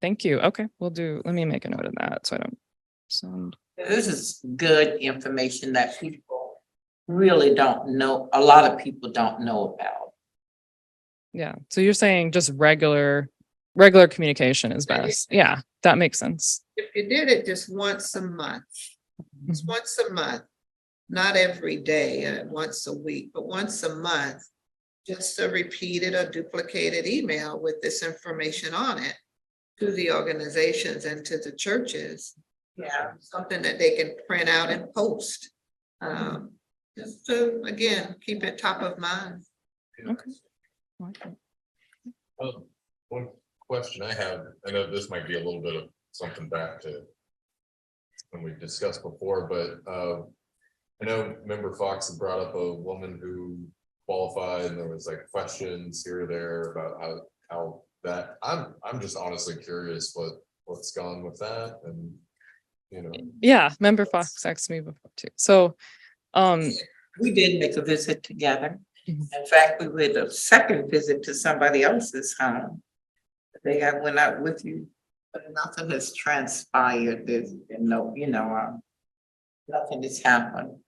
Thank you. Okay, we'll do, let me make a note of that so I don't send. This is good information that people really don't know, a lot of people don't know about. Yeah, so you're saying just regular communication is best. Yeah, that makes sense. If you did it just once a month, just once a month, not every day, once a week, but once a month, just a repeated or duplicated email with this information on it to the organizations and to the churches. Yeah, something that they can print out and post. Just to, again, keep it top of mind. Okay. One question I have, I know this might be a little bit of something back to when we discussed before, but I know Member Fox had brought up a woman who qualified and there was like questions here or there about how that, I'm just honestly curious what's gone with that and, you know. Yeah, Member Fox asked me before too. So, We did make a visit together. Mhm. In fact, we did a second visit to somebody else's home. They had went out with you, but nothing has transpired. There's been no, nothing has happened.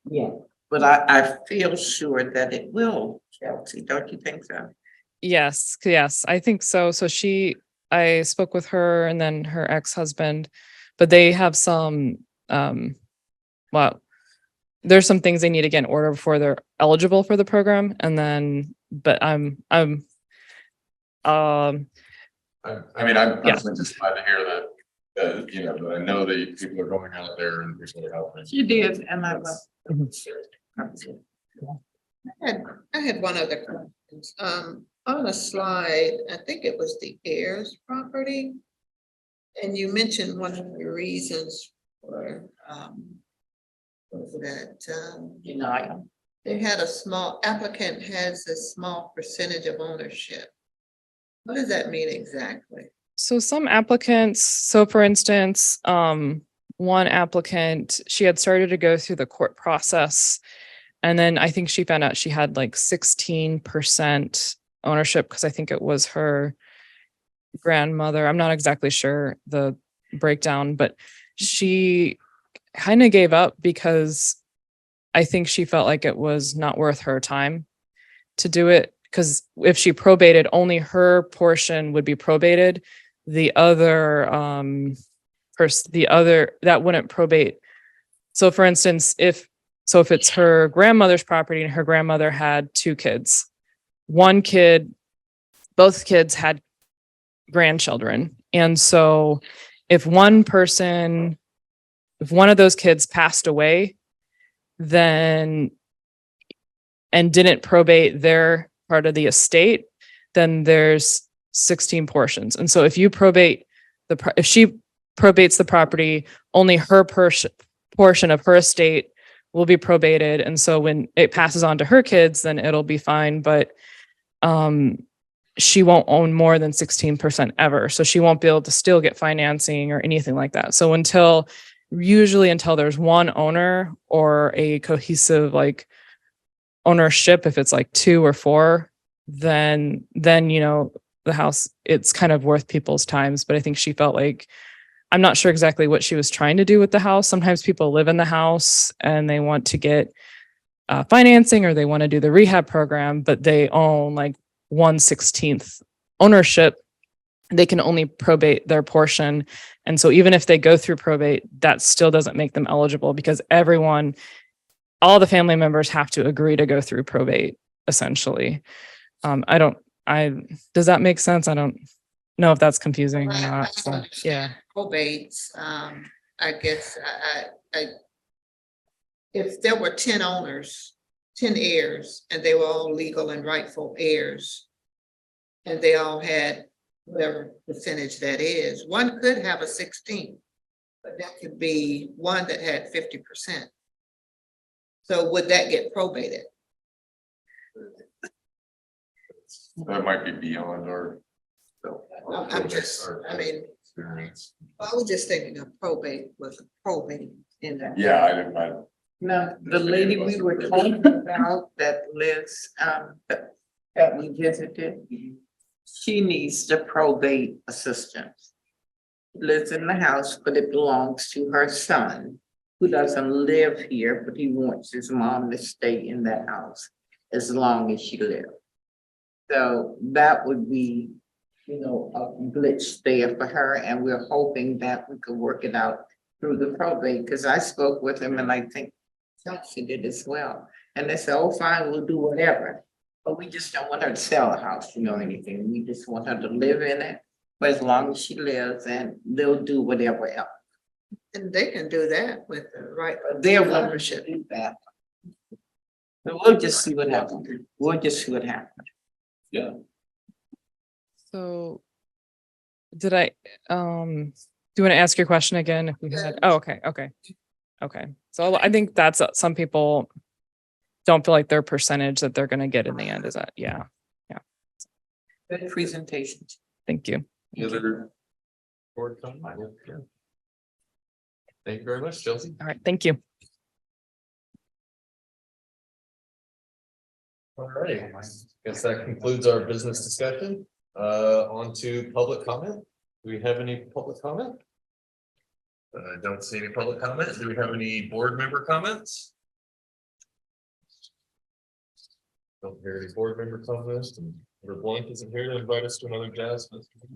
Yeah, but I feel sure that it will, Chelsea, don't you think so? yes, I think so. So I spoke with her and then her ex-husband, but they have some, well, there's some things they need to get in order before they're eligible for the program. And then, but I'm I mean, I'm Yeah. personally just glad to hear that, that I know that people are going out there and people are helping. She did, and I was. I had one other question. On a slide, I think it was the heirs property. And you mentioned one of the reasons for, was that, Denial. they had a small applicant has a small percentage of ownership. What does that mean exactly? So some applicants, so for instance, one applicant, she had started to go through the court process. And then I think she found out she had like 16% ownership because I think it was her grandmother. I'm not exactly sure the breakdown, but she kind of gave up because I think she felt like it was not worth her time to do it. Because if she probated, only her portion would be probated. The other that wouldn't probate. So for instance, if it's her grandmother's property and her grandmother had 2 kids, both kids had grandchildren. And so if one of those kids passed away, then and didn't probate their part of the estate, then there's 16 portions. And so if you probate if she probates the property, only her portion of her estate will be probated. And so when it passes on to her kids, then it'll be fine. But she won't own more than 16% ever. So she won't be able to still get financing or anything like that. So usually until there's one owner or a cohesive like ownership, if it's like 2 or 4, then the house, it's kind of worth people's times. But I think she felt like, I'm not sure exactly what she was trying to do with the house. Sometimes people live in the house and they want to get financing or they want to do the rehab program, but they own like 1/16 ownership. They can only probate their portion. And so even if they go through probate, that still doesn't make them eligible because all the family members have to agree to go through probate, essentially. Does that make sense? I don't know if that's confusing or not. So, yeah. Probates, I guess, if there were 10 owners, 10 heirs, and they were all legal and rightful heirs, and they all had whatever percentage that is, one could have a 16, but that could be one that had 50%. So would that get probated? That might be beyond our. I'm just, I mean, Experience. I was just thinking of probate was a probate in that. Yeah, I didn't, Now, the lady we were talking about that lives, that we visited, she needs the probate assistance. Lives in the house, but it belongs to her son, who doesn't live here, but he wants his mom to stay in that house as long as she lives. So that would be, you know, a glitch there for her, and we're hoping that we could work it out through the probate, because I spoke with him and I think Chelsea did as well. And they said, oh, fine, we'll do whatever. But we just don't want her to sell the house, you know, anything. We just want her to live in it. But as long as she lives, and they'll do whatever else. And they can do that with the right. They're willing to do that. So we'll just see what happens. We'll just see what happens. So did I, do you want to ask your question again? If we had, oh, okay. Okay. So I think that's, some people don't feel like their percentage that they're going to get in the end is that, yeah. Good presentations. Thank you. Any other board comment? Yeah. Thank you very much, Chelsea. All right. Thank you. All right, guess that concludes our business discussion. On to public comment. Do we have any public comment? I don't see any public comment. Do we have any board member comments? Don't hear any board member comments, and Blank isn't here to invite us to another jazz festival.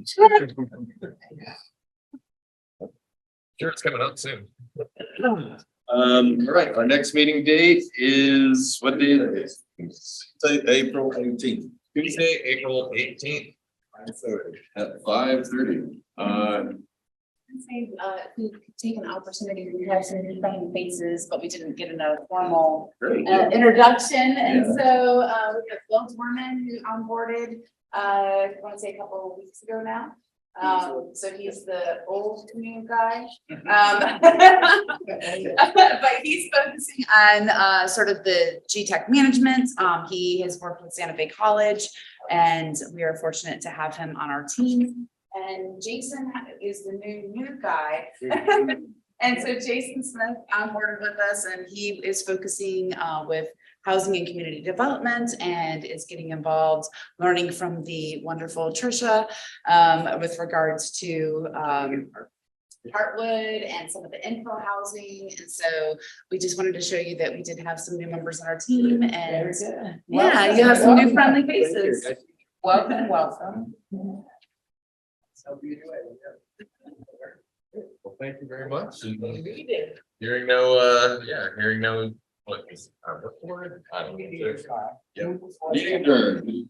Sure, it's coming up soon. All right, our next meeting date is, what day is it? Say April 18th. Tuesday, April 18th. At 5:30. Say, we could take an opportunity, we have some new friendly faces, but we didn't get in a formal introduction. And so we have Will Dorman, who onboarded, I want to say a couple of weeks ago now. So he's the old new guy. But he's focusing on sort of the GTech management. He has worked with Santa Fe College, and we are fortunate to have him on our team. And Jason is the new guy. And so Jason Smith onboarded with us, and he is focusing with housing and community development, and is getting involved, learning from the wonderful Trisha with regards to Heartwood and some of the info housing. And so we just wanted to show you that we did have some new members on our team, and yeah, you have some new friendly faces. Welcome, welcome. Well, thank you very much. And Reading. hearing no, what is, what's the word? I don't know. Yeah. Meeting adjourned.